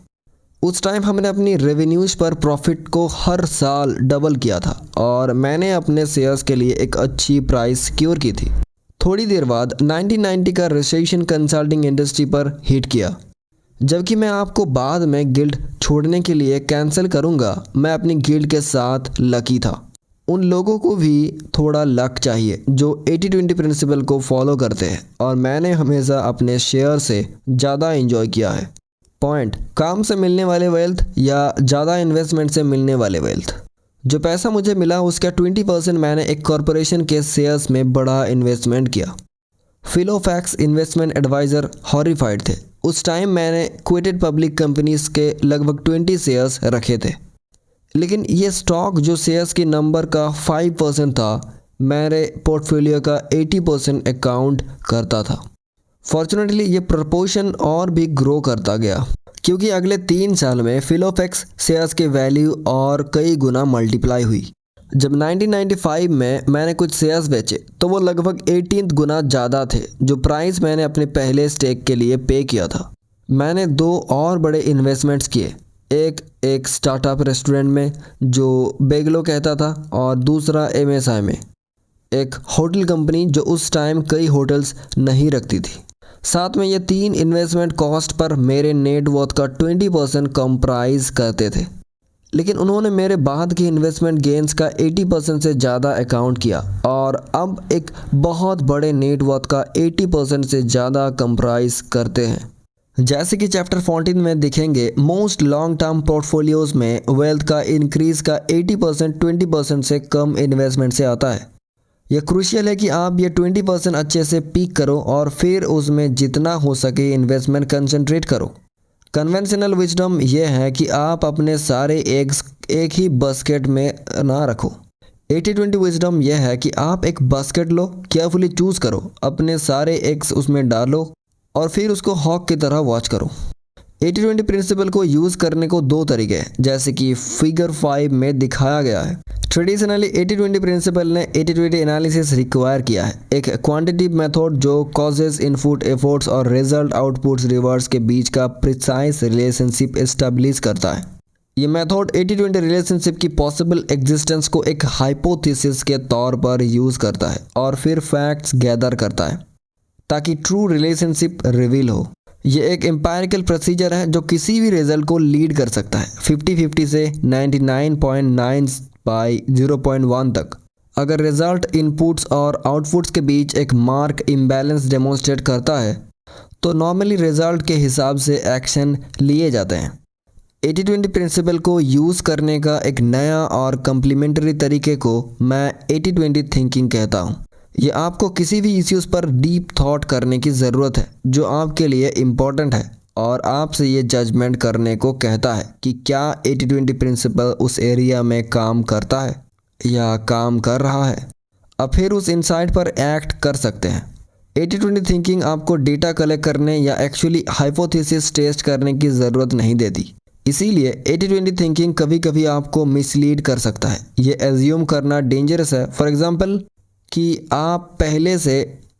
उस टाइम हमने अपनी रेवेन्यूज़ पर प्रॉफिट को हर साल डबल किया था और मैंने अपने शेयर्स के लिए एक अच्छी प्राइस सिक्योर की थी। थोड़ी देर बाद 1990 का रिसेशन कंसल्टिंग इंडस्ट्री पर हिट किया। जबकि मैं आपको बाद में गिल्ड छोड़ने के लिए कैंसिल करूंगा, मैं अपनी गिल्ड के साथ लकी था। उन लोगों को भी थोड़ा लक चाहिए जो 80-20 प्रिंसिपल को फॉलो करते हैं और मैंने हमेशा अपने शेयर से ज़्यादा एंजॉय किया है। पॉइंट, काम से मिलने वाले वेल्थ या ज़्यादा इन्वेस्टमेंट से मिलने वाले वेल्थ। जो पैसा मुझे मिला उसका 20% मैंने एक कॉरपोरेशन के शेयर्स में बड़ा इन्वेस्टमेंट किया। फिलोफैक्स इन्वेस्टमेंट एडवाइज़र हॉरिफाइड थे। उस टाइम मैंने क्विटेड पब्लिक कंपनीज के लगभग 20 शेयर्स रखे थे, लेकिन ये स्टॉक जो शेयर्स के नंबर का 5% था, मेरे पोर्टफोलियो का 80% अकाउंट करता था। फॉर्चुनेटली ये प्रपोर्शन और भी ग्रो करता गया क्योंकि अगले 3 साल में फिलोफैक्स शेयर्स की वैल्यू और कई गुना मल्टीप्लाई हुई। जब 1995 में मैंने कुछ शेयर्स बेचे तो वो लगभग 18 गुना ज़्यादा थे जो प्राइस मैंने अपने पहले स्टेक के लिए पे किया था। मैंने 2 और बड़े इन्वेस्टमेंट्स किए, एक स्टार्टअप रेस्टोरेंट में जो बेगलो कहता था और दूसरा MSI में, एक होटल कंपनी जो उस टाइम कई होटल्स नहीं रखती थी। साथ में ये 3 इन्वेस्टमेंट कॉस्ट पर मेरे नेटवर्थ का 20% कंप्राइज करते थे, लेकिन उन्होंने मेरे बाद के इन्वेस्टमेंट गेंस का 80% से ज़्यादा अकाउंट किया और अब एक बहुत बड़े नेटवर्थ का 80% से ज़्यादा कंप्राइज करते हैं। जैसे कि चैप्टर 14 में दिखेंगे, मोस्ट लॉन्ग टर्म पोर्टफोलियोज़ में वेल्थ का इंक्रीज़ का 80% 20% से कम इन्वेस्टमेंट से आता है। यह क्रूशियल है कि आप ये 20% अच्छे से पीक करो और फिर उसमें जितना हो सके इन्वेस्टमेंट कंसंट्रेट करो। कन्वेंशनल विजडम यह है कि आप अपने सारे एग्स एक ही बास्केट में ना रखो। 80-20 विजडम यह है कि आप एक बास्केट लो, केयरफुली चूज़ करो, अपने सारे एग्स उसमें डालो और फिर उसको हॉक की तरह वॉच करो। 80-20 प्रिंसिपल को यूज़ करने को 2 तरीके हैं, जैसे कि फिगर 5 में दिखाया गया है। ट्रेडिशनली 80-20 प्रिंसिपल ने 80-20 एनालिसिस रिक्वायर किया है, एक क्वांटिटिव मेथड जो कॉजेज, इनपुट, एफर्ट्स और रिजल्ट, आउटपुट्स, रिवर्स के बीच का प्रिसाइज रिलेशनशिप एस्टेब्लिश करता है। ये मेथड 80-20 रिलेशनशिप की पॉसिबल एग्जिस्टेंस को एक हाइपोथेसिस के तौर पर यूज़ करता है और फिर फैक्ट्स गैदर करता है ताकि ट्रू रिलेशनशिप रिवील हो। ये एक एम्पायरिकल प्रोसीजर है जो किसी भी रिजल्ट को लीड कर सकता है 50-50 से 99.9 बाई 0.1 तक। अगर रिजल्ट इनपुट्स और आउटपुट्स के बीच एक मार्क इम्बैलेंस डेमोन्स्ट्रेट करता है तो नॉर्मली रिजल्ट के हिसाब से एक्शन लिए जाते हैं। 80-20 प्रिंसिपल को यूज़ करने का एक नया और कम्प्लीमेंट्री तरीके को मैं 80-20 थिंकिंग कहता हूँ। ये आपको किसी भी इश्यूज़ पर डीप थॉट करने की ज़रूरत है जो आपके लिए इम्पॉर्टेंट है और आपसे ये जजमेंट करने को कहता है कि क्या 80-20 प्रिंसिपल उस एरिया में काम करता है या काम कर रहा है। अब फिर उस इंसाइट पर एक्ट कर सकते हैं। 80-20 थिंकिंग आपको डेटा कलेक्ट करने या एक्चुअली हाइपोथेसिस टेस्ट करने की ज़रूरत नहीं देती। इसीलिए 80-20 थिंकिंग कभी कभी आपको मिसलीड कर सकता है। ये एज्यूम करना डेंजरस है। फॉर एग्ज़ाम्पल कि आप पहले से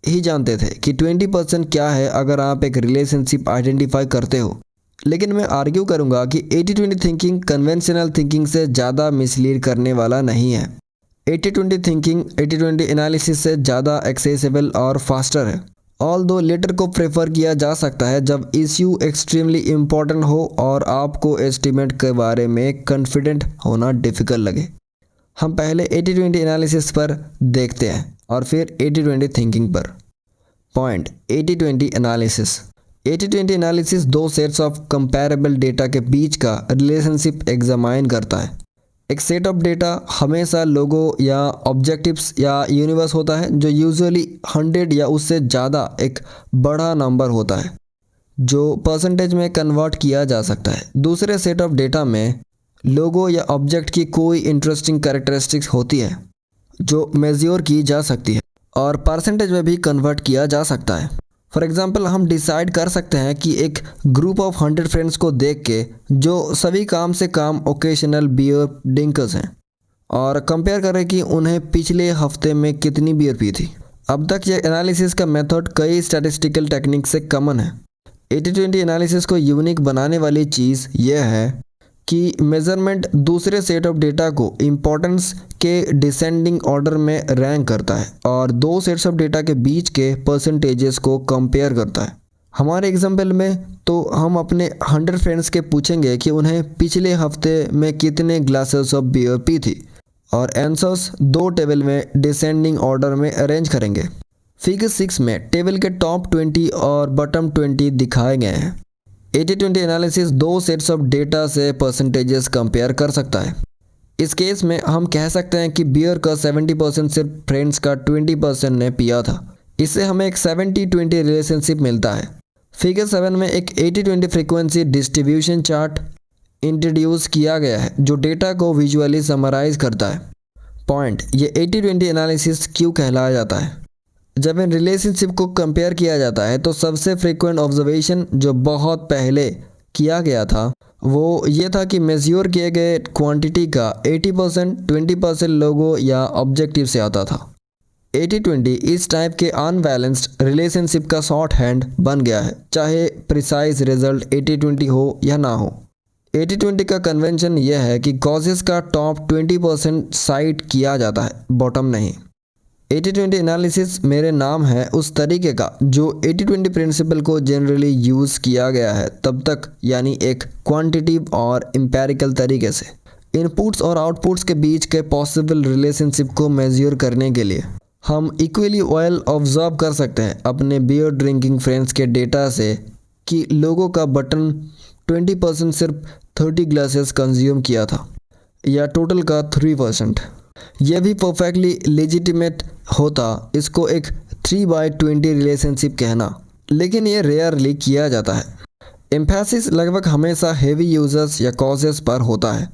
ही जानते थे कि 20% क्या है अगर आप एक रिलेशनशिप आइडेंटिफाई करते हो। लेकिन मैं आर्ग्यू करूंगा कि 80-20 थिंकिंग कन्वेंशनल थिंकिंग से ज़्यादा मिसलीड करने वाला नहीं है। 80-20 थिंकिंग 80-20 एनालिसिस से ज़्यादा एक्सेसिबल और फास्टर है। ऑल दो लेटर को प्रेफर किया जा सकता है जब इश्यू एक्सट्रीमली इम्पॉर्टेंट हो और आपको एस्टिमेट के बारे में कॉन्फिडेंट होना डिफ़िकल्ट लगे। हम पहले 80-20 एनालिसिस पर देखते हैं और फिर 80-20 थिंकिंग पर। Point 80-20 analysis. 80-20 एनालिसिस दो सेट्स ऑफ कंपैरेबल डेटा के बीच का रिलेशनशिप एग्जामाइन करता है। एक सेट ऑफ डेटा हमेशा लोगों या ऑब्जेक्टिव्स या यूनिवर्स होता है जो यूजुअली 100 या उससे ज़्यादा एक बड़ा नंबर होता है जो परसेंटेज में कन्वर्ट किया जा सकता है। दूसरे सेट ऑफ डेटा में लोगों या ऑब्जेक्ट की कोई इंटरेस्टिंग कैरेक्टरिस्टिक्स होती है जो मेज़र की जा सकती है और परसेंटेज में भी कन्वर्ट किया जा सकता है। फॉर एग्ज़ाम्पल, हम डिसाइड कर सकते हैं कि एक ग्रुप ऑफ 100 फ्रेंड्स को देख के जो सभी काम से काम ओकेशनल बियर ड्रिंकर्स हैं और कंपेयर करें कि उन्हें पिछले हफ्ते में कितनी बियर पी थी। अब तक ये एनालिसिस का मेथड कई स्टैटिस्टिकल टेक्निक से कॉमन है। 80-20 एनालिसिस को यूनिक बनाने वाली चीज़ यह है कि मेजरमेंट दूसरे सेट ऑफ डेटा को इम्पोर्टेंस के डिसेंडिंग ऑर्डर में रैंक करता है और दो सेट्स ऑफ डेटा के बीच के परसेंटेजेस को कंपेयर करता है। हमारे एग्जाम्पल में तो हम अपने 100 फ्रेंड्स के पूछेंगे कि उन्हें पिछले हफ्ते में कितने ग्लासेस ऑफ बियर पी थी और आंसर्स दो टेबल में डिसेंडिंग ऑर्डर में अरेंज करेंगे। फिगर 6 में टेबल के टॉप 20 और बॉटम 20 दिखाए गए हैं। 80-20 एनालिसिस दो सेट्स ऑफ डेटा से परसेंटेजेस कंपेयर कर सकता है। इस केस में हम कह सकते हैं कि बियर का 70% सिर्फ फ्रेंड्स का 20% ने पिया था। इससे हमें एक 70-20 रिलेशनशिप मिलता है। फिगर 7 में एक 80-20 फ्रीक्वेंसी डिस्ट्रीब्यूशन चार्ट इंट्रोड्यूस किया गया है जो डेटा को विजुअली समराइज करता है। पॉइंट, ये 80-20 एनालिसिस क्यों कहलाया जाता है? जब इन रिलेशनशिप को कंपेयर किया जाता है तो सबसे फ्रीक्वेंट ऑब्जर्वेशन जो बहुत पहले किया गया था वो ये था कि मेज़र किए गए क्वांटिटी का 80% 20% लोगों या ऑब्जेक्टिव से आता था। 80-20 इस टाइप के अनबैलेंस्ड रिलेशनशिप का शॉर्ट हैंड बन गया है, चाहे प्रिसाइज रिजल्ट 80-20 हो या ना हो। 80-20 का कन्वेंशन यह है कि कॉजेस का टॉप 20% साइट किया जाता है, बॉटम नहीं। 80-20 एनालिसिस मेरे नाम है उस तरीके का जो 80-20 प्रिंसिपल को जनरली यूज़ किया गया है तब तक, यानी एक क्वांटिटिव और एम्पिरिकल तरीके से इनपुट्स और आउटपुट्स के बीच के पॉसिबल रिलेशनशिप को मेज़र करने के लिए। हम इक्वली वेल ऑब्जर्व कर सकते हैं अपने बियर ड्रिंकिंग फ्रेंड्स के डेटा से कि लोगों का बटन 20% सिर्फ 30 ग्लासेस कंज्यूम किया था या टोटल का 3%। यह भी परफेक्टली लेजिटिमेट होता इसको एक 3/20 रिलेशनशिप कहना, लेकिन यह रेयरली किया जाता है। एम्फेसिस लगभग हमेशा हेवी यूजर्स या कॉजेस पर होता है।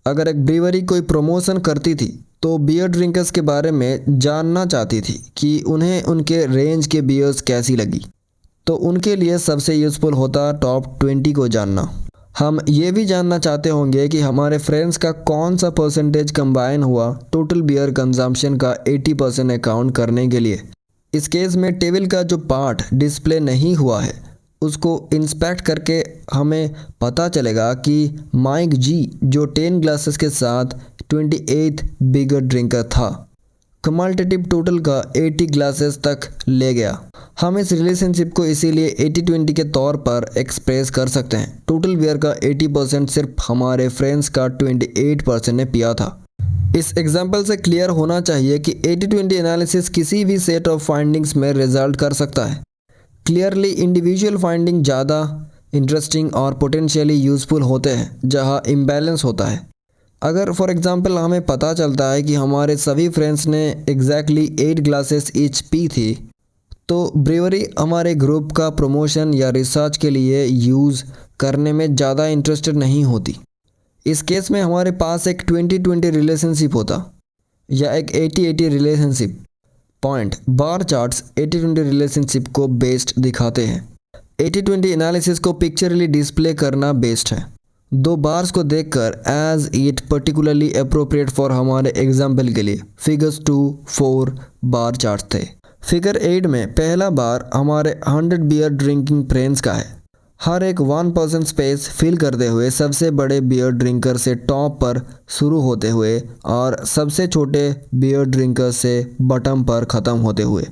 अगर एक ब्रीवरी कोई प्रमोशन करती थी तो बियर ड्रिंकर्स के बारे में जानना चाहती थी कि उन्हें उनके रेंज के बियर्स कैसी लगी, तो उनके लिए सबसे यूज़फुल होता टॉप 20 को जानना। हम ये भी जानना चाहते होंगे कि हमारे फ्रेंड्स का कौन सा परसेंटेज कंबाइन हुआ टोटल बियर कंजम्पशन का 80% अकाउंट करने के लिए। इस केस में टेबल का जो पार्ट डिस्प्ले नहीं हुआ है उसको इंस्पेक्ट करके हमें पता चलेगा कि माइक जी जो 10 ग्लासेस के साथ 28th बिगर ड्रिंकर था, कमल्टेटिव टोटल का 80 ग्लासेस तक ले गया। हम इस रिलेशनशिप को इसीलिए 80-20 के तौर पर एक्सप्रेस कर सकते हैं। टोटल बियर का 80% सिर्फ हमारे फ्रेंड्स का 28% ने पिया था। इस एग्जाम्पल से क्लियर होना चाहिए कि 80-20 एनालिसिस किसी भी सेट ऑफ फाइंडिंग्स में रिजल्ट कर सकता है। क्लियरली इंडिविजुअल फाइंडिंग ज़्यादा इंटरेस्टिंग और पोटेंशियली यूज़फुल होते हैं जहां इम्बैलेंस होता है। अगर फॉर एग्जांपल हमें पता चलता है कि हमारे सभी फ्रेंड्स ने एग्जैक्टली 8 ग्लासेस ईच पी थी, तो ब्रीवरी हमारे ग्रुप का प्रमोशन या रिसर्च के लिए यूज़ करने में ज़्यादा इंटरेस्टेड नहीं होती। इस केस में हमारे पास एक 20-20 रिलेशनशिप होता या एक 80-80 रिलेशनशिप। पॉइंट, बार चार्ट्स 80-20 रिलेशनशिप को बेस्ड दिखाते हैं। 80-20 एनालिसिस को पिक्चरली डिस्प्ले करना बेस्ट है। दो बार्स को देखकर as it particularly appropriate for हमारे एग्जाम्पल के लिए फिगर्स 2-4 बार चार्ट थे। फिगर 8 में पहला बार हमारे 100 बियर ड्रिंकिंग फ्रेंड्स का है। हर एक 1% स्पेस फिल करते हुए सबसे बड़े बियर ड्रिंकर से टॉप पर शुरू होते हुए और सबसे छोटे बियर ड्रिंकर से बॉटम पर ख़त्म होते हुए।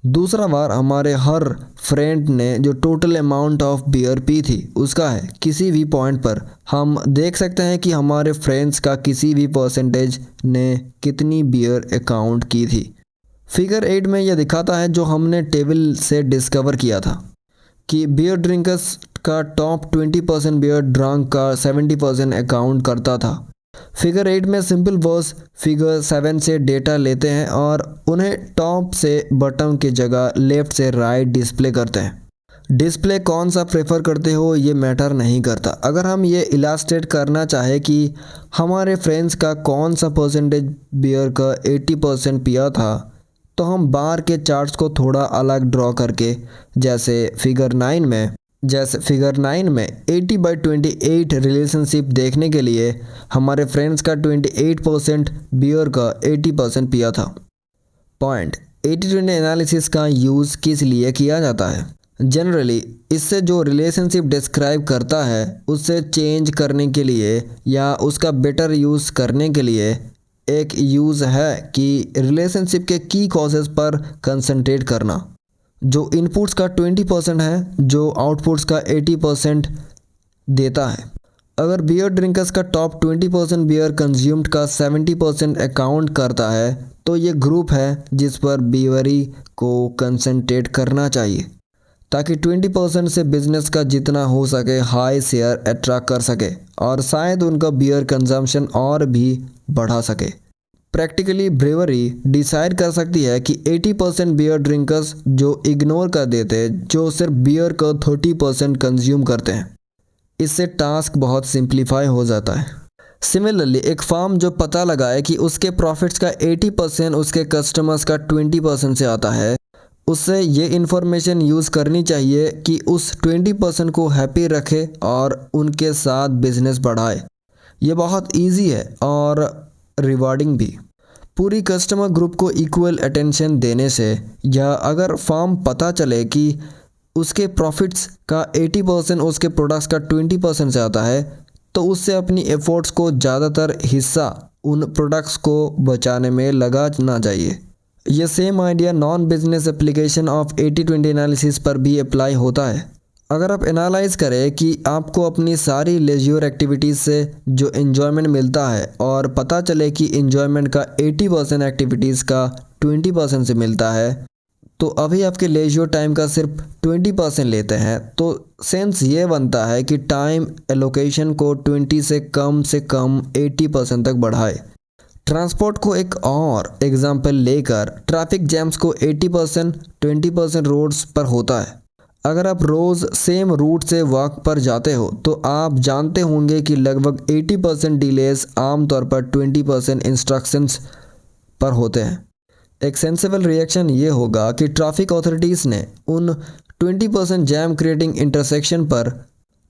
दूसरा बार हमारे हर फ्रेंड ने जो टोटल अमाउंट ऑफ बियर पी थी उसका है। किसी भी पॉइंट पर हम देख सकते हैं कि हमारे फ्रेंड्स का किसी भी परसेंटेज ने कितनी बियर अकाउंट की थी। फिगर 8 में यह दिखाता है जो हमने टेबल से डिस्कवर किया था कि बियर ड्रिंकर्स का टॉप 20% बियर ड्रंक का 70% अकाउंट करता था। फिगर 8 में सिंपल वर्स फिगर 7 से डेटा लेते हैं और उन्हें टॉप से बटन की जगह लेफ्ट से राइट डिस्प्ले करते हैं। डिस्प्ले कौन सा प्रेफर करते हो ये मैटर नहीं करता। अगर हम ये इलास्ट्रेट करना चाहे कि हमारे फ्रेंड्स का कौन सा परसेंटेज बियर का 80% पिया था, तो हम बार के चार्ट्स को थोड़ा अलग ड्रॉ करके जैसे फिगर 9 में 80/28 रिलेशनशिप देखने के लिए हमारे फ्रेंड्स का 28% बियर का 80% पिया था। पॉइंट 80-20 एनालिसिस का यूज़ किस लिए किया जाता है? जनरली इससे जो रिलेशनशिप डिस्क्राइब करता है उससे चेंज करने के लिए या उसका बेटर यूज़ करने के लिए एक यूज़ है कि रिलेशनशिप के की कॉजेज़ पर कंसंट्रेट करना। जो इनपुट्स का 20% है जो आउटपुट्स का 80% देता है। अगर बियर ड्रिंकर्स का टॉप 20% बियर कंज्यूम्ड का 70% अकाउंट करता है तो ये ग्रुप है जिस पर बीवरी को कंसंट्रेट करना चाहिए ताकि 20% से बिजनेस का जितना हो सके हाई शेयर अट्रैक्ट कर सके और शायद उनका बियर कंजम्पशन और भी बढ़ा सके। प्रैक्टिकली ब्रेवरी डिसाइड कर सकती है कि 80% बियर ड्रिंकर्स जो इग्नोर कर देते जो सिर्फ बियर का 30% कंज्यूम करते हैं। इससे टास्क बहुत सिंप्लीफाई हो जाता है। सिमिलरली एक फार्म जो पता लगाए कि उसके प्रॉफिट्स का 80% उसके कस्टमर्स का 20% से आता है, उससे ये इन्फॉर्मेशन यूज़ करनी चाहिए कि उस 20% को हैप्पी रखे और उनके साथ बिजनेस बढ़ाए। ये बहुत इजी है और रिवार्डिंग भी। पूरी कस्टमर ग्रुप को इक्वल अटेंशन देने से या अगर फार्म पता चले कि उसके प्रॉफिट्स का 80% उसके प्रोडक्ट्स का 20% से आता है तो उससे अपनी एफर्ट्स को ज़्यादातर हिस्सा उन प्रोडक्ट्स को बचाने में लगाना चाहिए। यह same idea non business application of 80-20 analysis पर भी अप्लाई होता है। अगर आप एनालाइज करें कि आपको अपनी सारी लेज्योर एक्टिविटीज़ से जो एन्जॉयमेंट मिलता है और पता चले कि एन्जॉयमेंट का 80% एक्टिविटीज़ का 20% से मिलता है, तो अभी आपके लेज्योर टाइम का सिर्फ 20% लेते हैं, तो सेंस ये बनता है कि टाइम एलोकेशन को 20 से कम 80% तक बढ़ाए। ट्रांसपोर्ट को एक और एग्जांपल लेकर ट्रैफिक जैम्स को 80% 20% रोड्स पर होता है। अगर आप रोज़ सेम रूट से वॉक पर जाते हो तो आप जानते होंगे कि लगभग 80% डिलेज आमतौर पर 20% इंस्ट्रक्शंस पर होते हैं। एक सेंसिबल रिएक्शन ये होगा कि ट्रैफिक अथॉरिटीज़ ने उन 20% जैम क्रिएटिंग इंटरसेक्शन पर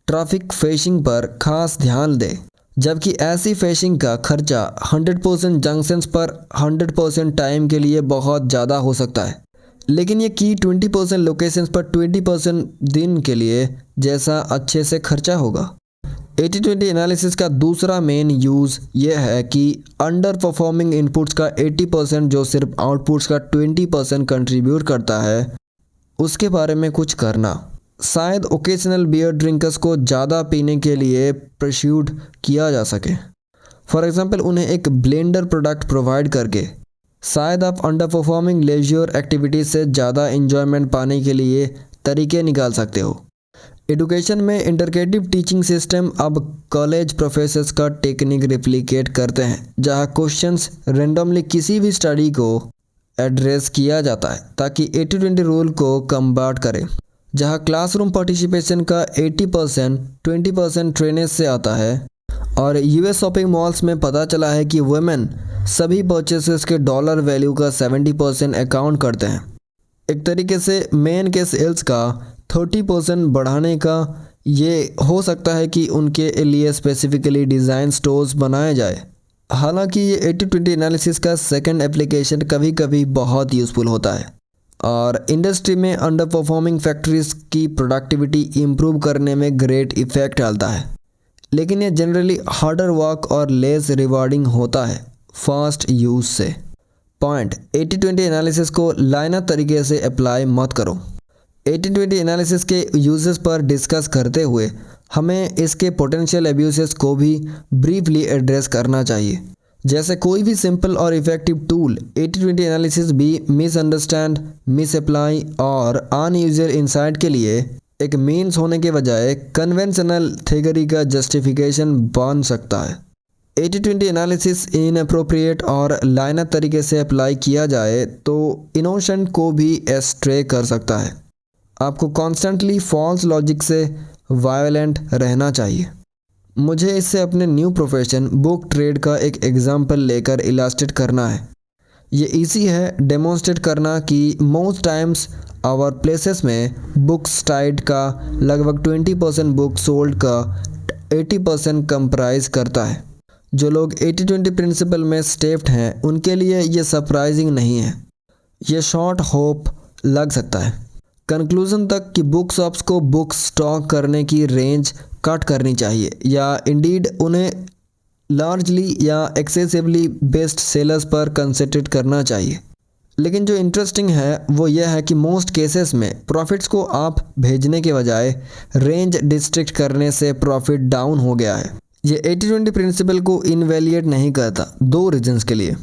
ट्रैफिक फेशिंग पर खास ध्यान दे, जबकि ऐसी फेशिंग का खर्चा 100% जंक्शंस पर 100% टाइम के लिए बहुत ज़्यादा हो सकता है, लेकिन ये की 20% लोकेशंस पर 20% दिन के लिए जैसा अच्छे से खर्चा होगा। 80-20 एनालिसिस का दूसरा मेन यूज़ ये है कि अंडर परफॉर्मिंग इनपुट्स का 80% जो सिर्फ आउटपुट्स का 20% कंट्रीब्यूट करता है उसके बारे में कुछ करना। शायद ओकेजनल बियर ड्रिंकर्स को ज़्यादा पीने के लिए परस्यूड किया जा सके। फॉर एग्जांपल उन्हें एक ब्लेंडर प्रोडक्ट प्रोवाइड करके। शायद आप अंडर परफॉर्मिंग लेज्योर एक्टिविटीज़ से ज़्यादा इन्जॉयमेंट पाने के लिए तरीके निकाल सकते हो। एजुकेशन में इंटरकेटिव टीचिंग सिस्टम अब कॉलेज प्रोफेसर्स का टेक्निक रिप्लिकेट करते हैं, जहां क्वेश्चंस रैंडमली किसी भी स्टडी को एड्रेस किया जाता है ताकि 80-20 रूल को कम्बाट करे। जहां क्लासरूम पार्टिसिपेशन का 80% 20% ट्रेनेज से आता है और यूएस शॉपिंग मॉल्स में पता चला है कि वुमेन सभी परचेसेस के डॉलर वैल्यू का 70% अकाउंट करते हैं। एक तरीके से मेन के सेल्स का 30% बढ़ाने का ये हो सकता है कि उनके लिए स्पेसिफिकली डिज़ाइन स्टोर्स बनाए जाए। हालांकि ये 80-20 एनालिसिस का सेकंड एप्लीकेशन कभी कभी बहुत यूज़फुल होता है और इंडस्ट्री में अंडर परफॉर्मिंग फैक्ट्रीज की प्रोडक्टिविटी इम्प्रूव करने में ग्रेट इफेक्ट डालता है, लेकिन ये जनरली हार्डर वर्क और लेस रिवार्डिंग होता है फास्ट यूज़ से। पॉइंट 80-20 एनालिसिस को लाइनर तरीके से अप्लाई मत करो। 80-20 एनालिसिस के यूजेस पर डिस्कस करते हुए हमें इसके पोटेंशियल एब्यूसेस को भी ब्रीफली एड्रेस करना चाहिए। जैसे कोई भी सिंपल और इफ़ेक्टिव टूल 80-20 एनालिसिस भी मिसअंडरस्टैंड, मिसअप्लाई और अनयूजुअल इंसाइट के लिए एक मीन्स होने के बजाय कन्वेंशनल थ्योरी का जस्टिफिकेशन बन सकता है। 80-20 एनालिसिस इनअप्रोप्रिएट और लाइनर तरीके से अप्लाई किया जाए तो इनोसेंट को भी एस्ट्रे कर सकता है। आपको कॉन्स्टेंटली फॉल्स लॉजिक से वायलेंट रहना चाहिए। मुझे इससे अपने न्यू प्रोफेशन बुक ट्रेड का एक एग्जाम्पल लेकर इलास्ट्रेट करना है। ये इजी है डेमोन्स्ट्रेट करना कि मोस्ट टाइम्स आवर प्लेसेस में बुक्स टाइड का लगभग 20% बुक सोल्ड का 80% कंप्राइज करता है। जो लोग 80-20 प्रिंसिपल में स्टेप्ड हैं उनके लिए ये सरप्राइजिंग नहीं है। ये शॉर्ट होप लग सकता है कंक्लूजन तक कि बुक शॉप्स को बुक स्टॉक करने की रेंज कट करनी चाहिए या इंडीड उन्हें लार्जली या एक्सेसिवली बेस्ट सेलर्स पर कंसंट्रेट करना चाहिए। लेकिन जो इंटरेस्टिंग है वो यह है कि मोस्ट केसेस में प्रॉफिट्स को आप भेजने के बजाय रेंज डिस्ट्रिक्ट करने से प्रॉफिट डाउन हो गया है। ये 80-20 प्रिंसिपल को इनवैलिडेट नहीं करता, दो रीजंस के लिए।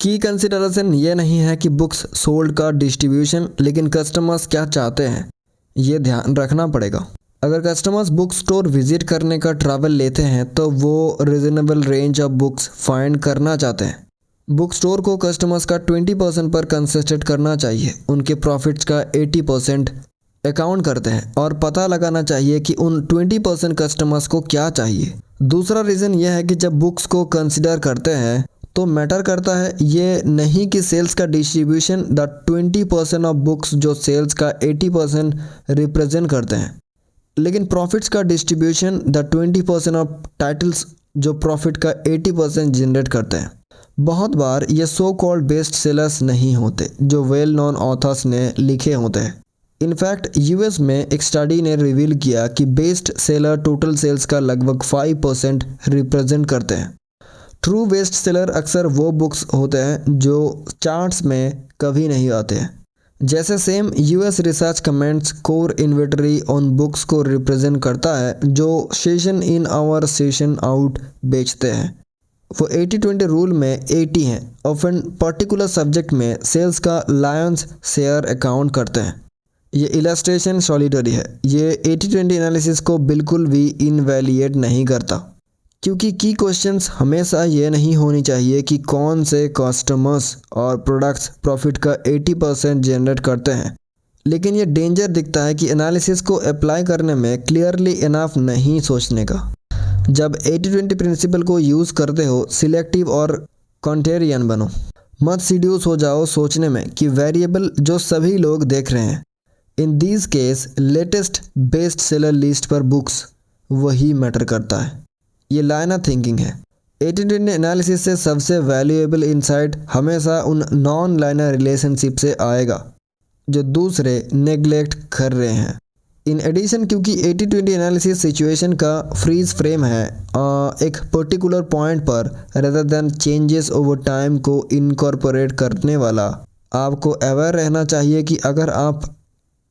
की कंसिडरेशन ये नहीं है कि बुक्स सोल्ड का डिस्ट्रीब्यूशन, लेकिन कस्टमर्स क्या चाहते हैं ये ध्यान रखना पड़ेगा। अगर कस्टमर्स बुक स्टोर विजिट करने का ट्रैवल लेते हैं तो वो reasonable range of books find करना चाहते हैं। बुक स्टोर को कस्टमर्स का 20% पर कंसंट्रेट करना चाहिए, उनके प्रॉफिट्स का 80% अकाउंट करते हैं और पता लगाना चाहिए कि उन 20% कस्टमर्स को क्या चाहिए। दूसरा रीज़न यह है कि जब बुक्स को कंसिडर करते हैं तो मैटर करता है ये नहीं कि सेल्स का डिस्ट्रीब्यूशन द 20% ऑफ बुक्स जो सेल्स का 80% रिप्रेजेंट करते हैं, लेकिन प्रॉफिट्स का डिस्ट्रीब्यूशन द 20% ऑफ टाइटल्स जो प्रॉफिट का 80% जनरेट करते हैं। बहुत बार ये सो कॉल्ड बेस्ट सेलर्स नहीं होते जो वेल नोन ऑथर्स ने लिखे होते हैं। इनफैक्ट यूएस में एक स्टडी ने रिवील किया कि बेस्ट सेलर टोटल सेल्स का लगभग 5% रिप्रेजेंट करते हैं। ट्रू बेस्ट सेलर अक्सर वो बुक्स होते हैं जो चार्ट्स में कभी नहीं आते हैं। जैसे same US research comments core inventory on books को रिप्रेजेंट करता है जो सेशन इन और सेशन आउट बेचते हैं। वो 80-20 रूल में 80 हैं। ऑफन पर्टिकुलर सब्जेक्ट में सेल्स का लायंस शेयर अकाउंट करते हैं। ये इलस्ट्रेशन सॉलिडरी है। ये 80-20 एनालिसिस को बिल्कुल भी इनवैलिडेट नहीं करता, क्योंकि की क्वेश्चंस हमेशा ये नहीं होनी चाहिए कि कौन से कस्टमर्स और प्रोडक्ट्स प्रॉफिट का 80% जनरेट करते हैं, लेकिन ये डेंजर दिखता है कि एनालिसिस को अप्लाई करने में क्लियरली इनफ नहीं सोचने का। जब 80-20 प्रिंसिपल को यूज़ करते हो सिलेक्टिव और कॉन्टेरियन बनो। मत सीड्यूस हो जाओ सोचने में कि वेरिएबल जो सभी लोग देख रहे हैं, in these case latest best seller list पर बुक्स वही मैटर करता है। ये लाइनर थिंकिंग है। 80-20 एनालिसिस से सबसे वैल्यूएबल इनसाइट हमेशा उन नॉन लाइनर रिलेशनशिप से आएगा जो दूसरे नेग्लेक्ट कर रहे हैं। इन एडिशन, क्योंकि 80-20 एनालिसिस सिचुएशन का फ्रीज फ्रेम है एक पर्टिकुलर पॉइंट पर rather than changes over time को इनकॉर्पोरेट करने वाला, आपको अवेयर रहना चाहिए कि अगर आप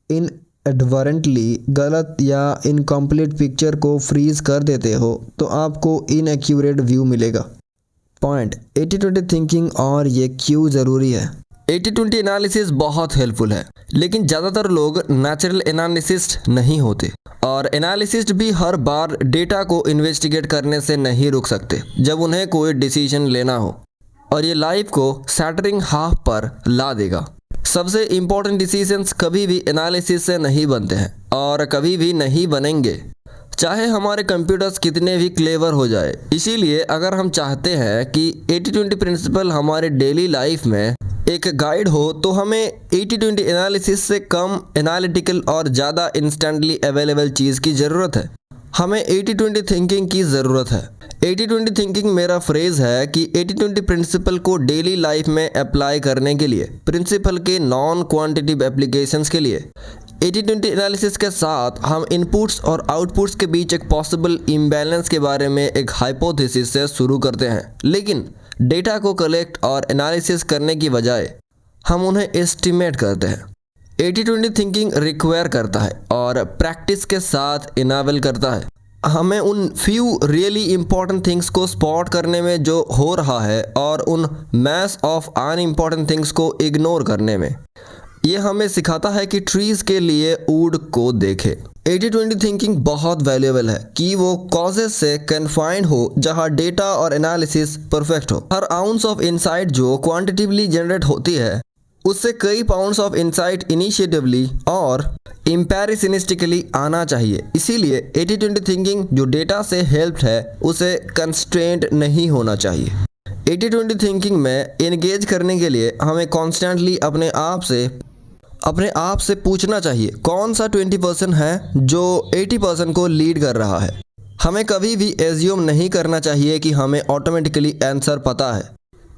इनएडवर्टेंटली गलत या इनकम्प्लीट पिक्चर को फ्रीज कर देते हो तो आपको इनएक्यूरेट व्यू मिलेगा। पॉइंट 80-20 थिंकिंग और ये क्यों ज़रूरी है। 80-20 एनालिसिस बहुत हेल्पफुल है, लेकिन ज़्यादातर लोग नेचुरल एनालिसिस्ट नहीं होते और एनालिसिस्ट भी हर बार डेटा को इन्वेस्टिगेट करने से नहीं रुक सकते जब उन्हें कोई डिसीजन लेना हो, और ये लाइफ को सैटरिंग हाफ पर ला देगा। सबसे इम्पोर्टेंट डिसीजंस कभी भी एनालिसिस से नहीं बनते हैं और कभी भी नहीं बनेंगे, चाहे हमारे कंप्यूटर्स कितने भी क्लेवर हो जाए। इसीलिए अगर हम चाहते हैं कि 80-20 प्रिंसिपल हमारे डेली लाइफ में एक गाइड हो तो हमें 80-20 एनालिसिस से कम एनालिटिकल और ज़्यादा इंस्टेंटली अवेलेबल चीज़ की ज़रूरत है। हमें 80-20 थिंकिंग की ज़रूरत है। 80-20 थिंकिंग मेरा फ्रेज़ है कि 80-20 प्रिंसिपल को डेली लाइफ में अप्लाई करने के लिए, प्रिंसिपल के नॉन क्वांटिटिव एप्लीकेशंस के लिए 80-20 एनालिसिस के साथ हम इनपुट्स और आउटपुट्स के बीच एक पॉसिबल इम्बैलेंस के बारे में एक हाइपोथेसिस से शुरू करते हैं, लेकिन डेटा को कलेक्ट और एनालिसिस करने की बजाय हम उन्हें एस्टिमेट करते हैं। 80-20 थिंकिंग रिक्वायर करता है और प्रैक्टिस के साथ इनाबल करता है हमें उन फ्यू रियली इंपॉर्टेंट थिंग्स को स्पॉट करने में जो हो रहा है और उन मैस ऑफ अनइम्पॉर्टेंट थिंग्स को इग्नोर करने में। ये हमें सिखाता है कि ट्रीज के लिए वुड को देखें। 80-20 थिंकिंग बहुत वैल्यूएबल है कि वो कॉजेस से कन्फाइंड हो जहां डेटा और एनालिसिस परफेक्ट हो। हर आउंस ऑफ इनसाइट जो क्वांटिटेटिवली जनरेट होती है उससे कई पाउंड्स ऑफ इनसाइट इनिशिएटिवली और एम्पिरिसिस्टिकली आना चाहिए। इसीलिए 80-20 थिंकिंग जो डेटा से हेल्प्ड है उसे कंस्ट्रेंट नहीं होना चाहिए। 80-20 थिंकिंग में एंगेज करने के लिए हमें कॉन्स्टेंटली अपने आप से पूछना चाहिए कौन सा 20% है जो 80% को लीड कर रहा है। हमें कभी भी एज्यूम नहीं करना चाहिए कि हमें ऑटोमेटिकली आंसर पता है,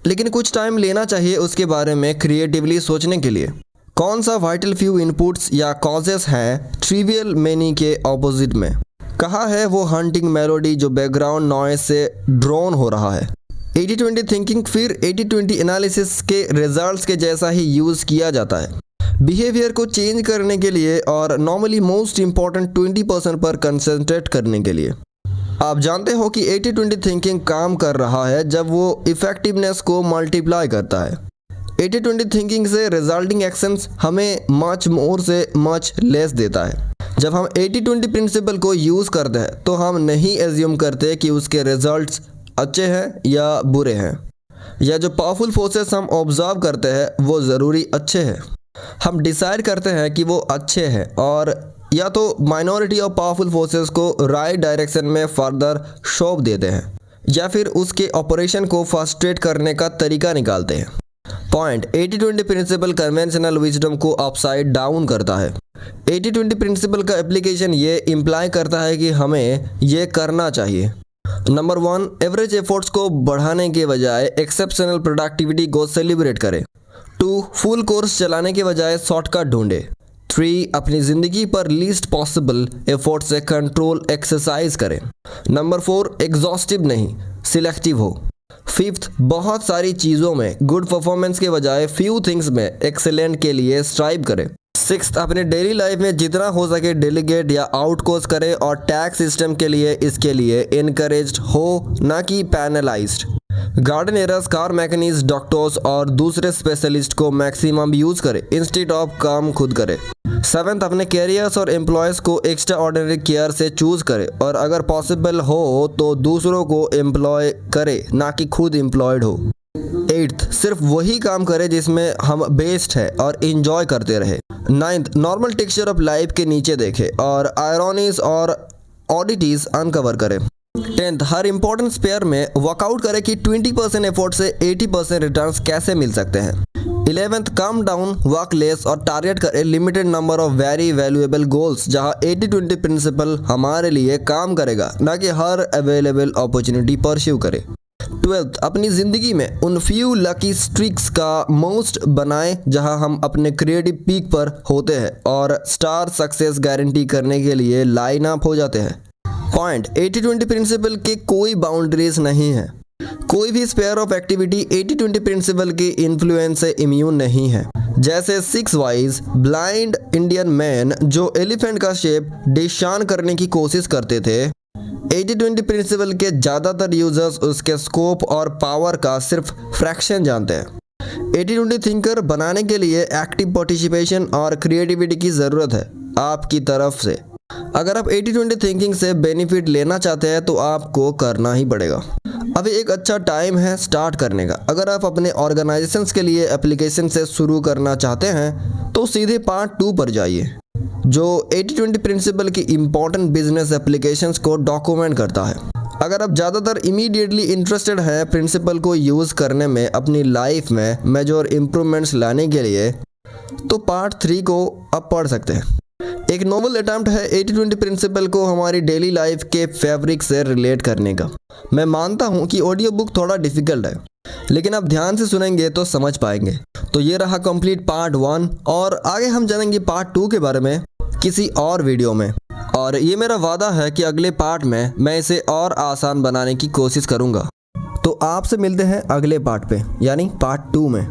लेकिन कुछ टाइम लेना चाहिए उसके बारे में क्रिएटिवली सोचने के लिए। कौन सा वाइटल फ्यू इनपुट्स या कॉजेस हैं ट्रिवियल मेनी के ऑपोजिट में। कहाँ है वो हंटिंग मेलोडी जो बैकग्राउंड नॉइज से ड्रोन हो रहा है। 80-20 थिंकिंग फिर 80-20 एनालिसिस के रिजल्ट्स के जैसा ही यूज़ किया जाता है बिहेवियर को चेंज करने के लिए और नॉर्मली मोस्ट इम्पॉर्टेंट 20% पर कंसंट्रेट करने के लिए। आप जानते हो कि 80-20 थिंकिंग काम कर रहा है जब वो इफेक्टिवनेस को मल्टीप्लाई करता है। 80-20 थिंकिंग से रिजल्टिंग एक्शंस हमें मच मोर से मच लेस देता है। जब हम 80-20 प्रिंसिपल को यूज़ करते हैं तो हम नहीं एज्यूम करते कि उसके रिजल्ट्स अच्छे हैं या बुरे हैं, या जो पावरफुल फोर्सेस हम ऑब्जर्व करते हैं वो ज़रूरी अच्छे हैं। हम डिसाइड करते हैं कि वो अच्छे हैं और या तो माइनॉरिटी ऑफ पावरफुल फोर्सेस को राइट डायरेक्शन में फर्दर शोप देते हैं या फिर उसके ऑपरेशन को फ्रस्ट्रेट करने का तरीका निकालते हैं। पॉइंट 80-20 प्रिंसिपल कन्वेंशनल विजडम को अपसाइड डाउन करता है। 80-20 प्रिंसिपल का एप्लीकेशन ये इम्प्लाई करता है कि हमें ये करना चाहिए। नंबर 1, एवरेज एफर्ट्स को बढ़ाने के बजाय एक्सेप्शनल प्रोडक्टिविटी को सेलिब्रेट करें। 2, फुल कोर्स चलाने के बजाय शॉर्टकट ढूंढे। 3, अपनी ज़िंदगी पर लीस्ट पॉसिबल एफर्ट से कंट्रोल एक्सरसाइज करें। नंबर 4, एग्जॉस्टिव नहीं सिलेक्टिव हो। 5th, बहुत सारी चीज़ों में गुड परफॉर्मेंस के बजाय फ्यू थिंग्स में एक्सेलेंट के लिए स्ट्राइव करें। 6th, अपने डेली लाइफ में जितना हो सके डेलीगेट या आउटकोर्स करें और टैक्स सिस्टम के लिए इसके लिए इनकरेज्ड हो ना कि पैनलाइज्ड। गार्डनर्स, कार मैकेनिक्स, डॉक्टर्स और दूसरे स्पेशलिस्ट को मैक्सिमम यूज़ करें इंस्टेड ऑफ काम खुद करें। 7th, अपने कैरियर्स और एम्प्लॉयज़ को एक्स्ट्रा ऑर्डिनरी केयर से चूज़ करें और अगर पॉसिबल हो तो दूसरों को एम्प्लॉय करें ना कि खुद एम्प्लॉयड हो। 8th, सिर्फ वही काम करें जिसमें हम बेस्ट है और इंजॉय करते रहे। 9th, normal texture of life के नीचे देखें और आयरॉनीज और ऑडिटीज अनकवर करें। 10th, हर इंपॉर्टेंट स्पेयर में वर्कआउट करें कि 20% एफर्ट से 80% रिटर्न्स कैसे मिल सकते हैं। 11th, come down, work less और टारगेट करें limited number of very valuable goals जहां 80-20 प्रिंसिपल हमारे लिए काम करेगा ना कि हर अवेलेबल अपॉर्चुनिटी परस्यू करें। 12th, अपनी ज़िंदगी में उन फ्यू लकी स्ट्रीक्स का मोस्ट बनाएं जहां हम अपने क्रिएटिव पीक पर होते हैं और स्टार सक्सेस गारंटी करने के लिए लाइन अप हो जाते हैं। पॉइंट 80-20 प्रिंसिपल के कोई बाउंड्रीज नहीं है। कोई भी स्पेयर ऑफ एक्टिविटी 80-20 प्रिंसिपल के इन्फ्लुएंस से इम्यून नहीं है। जैसे 6 वाइज ब्लाइंड इंडियन मैन जो एलिफेंट का शेप डिशान करने की कोशिश करते थे, 80-20 प्रिंसिपल के ज़्यादातर यूजर्स उसके स्कोप और पावर का सिर्फ फ्रैक्शन जानते हैं। 80-20 थिंकर बनाने के लिए एक्टिव पार्टिसिपेशन और क्रिएटिविटी की ज़रूरत है आपकी तरफ से। अगर आप 80-20 थिंकिंग से बेनिफिट लेना चाहते हैं तो आपको करना ही पड़ेगा। अभी एक अच्छा टाइम है स्टार्ट करने का। अगर आप अपने ऑर्गेनाइजेशंस के लिए एप्लीकेशन से शुरू करना चाहते हैं तो सीधे पार्ट 2 पर जाइए जो 80-20 प्रिंसिपल की इम्पॉर्टेंट बिजनेस एप्लीकेशंस को डॉक्यूमेंट करता है। अगर आप ज़्यादातर इमीडिएटली इंटरेस्टेड हैं प्रिंसिपल को यूज़ करने में अपनी लाइफ में मेजर इम्प्रूवमेंट्स लाने के लिए तो पार्ट 3 को आप पढ़ सकते हैं। एक नोबल अटेम्प्ट है 80-20 प्रिंसिपल को हमारी डेली लाइफ के फैब्रिक से रिलेट करने का। मैं मानता हूँ कि ऑडियो बुक थोड़ा डिफिकल्ट है लेकिन आप ध्यान से सुनेंगे तो समझ पाएंगे। तो ये रहा कंप्लीट पार्ट 1 और आगे हम जानेंगे पार्ट 2 के बारे में किसी और वीडियो में। और ये मेरा वादा है कि अगले पार्ट में मैं इसे और आसान बनाने की कोशिश करूँगा। तो आपसे मिलते हैं अगले पार्ट पे यानी पार्ट 2 में।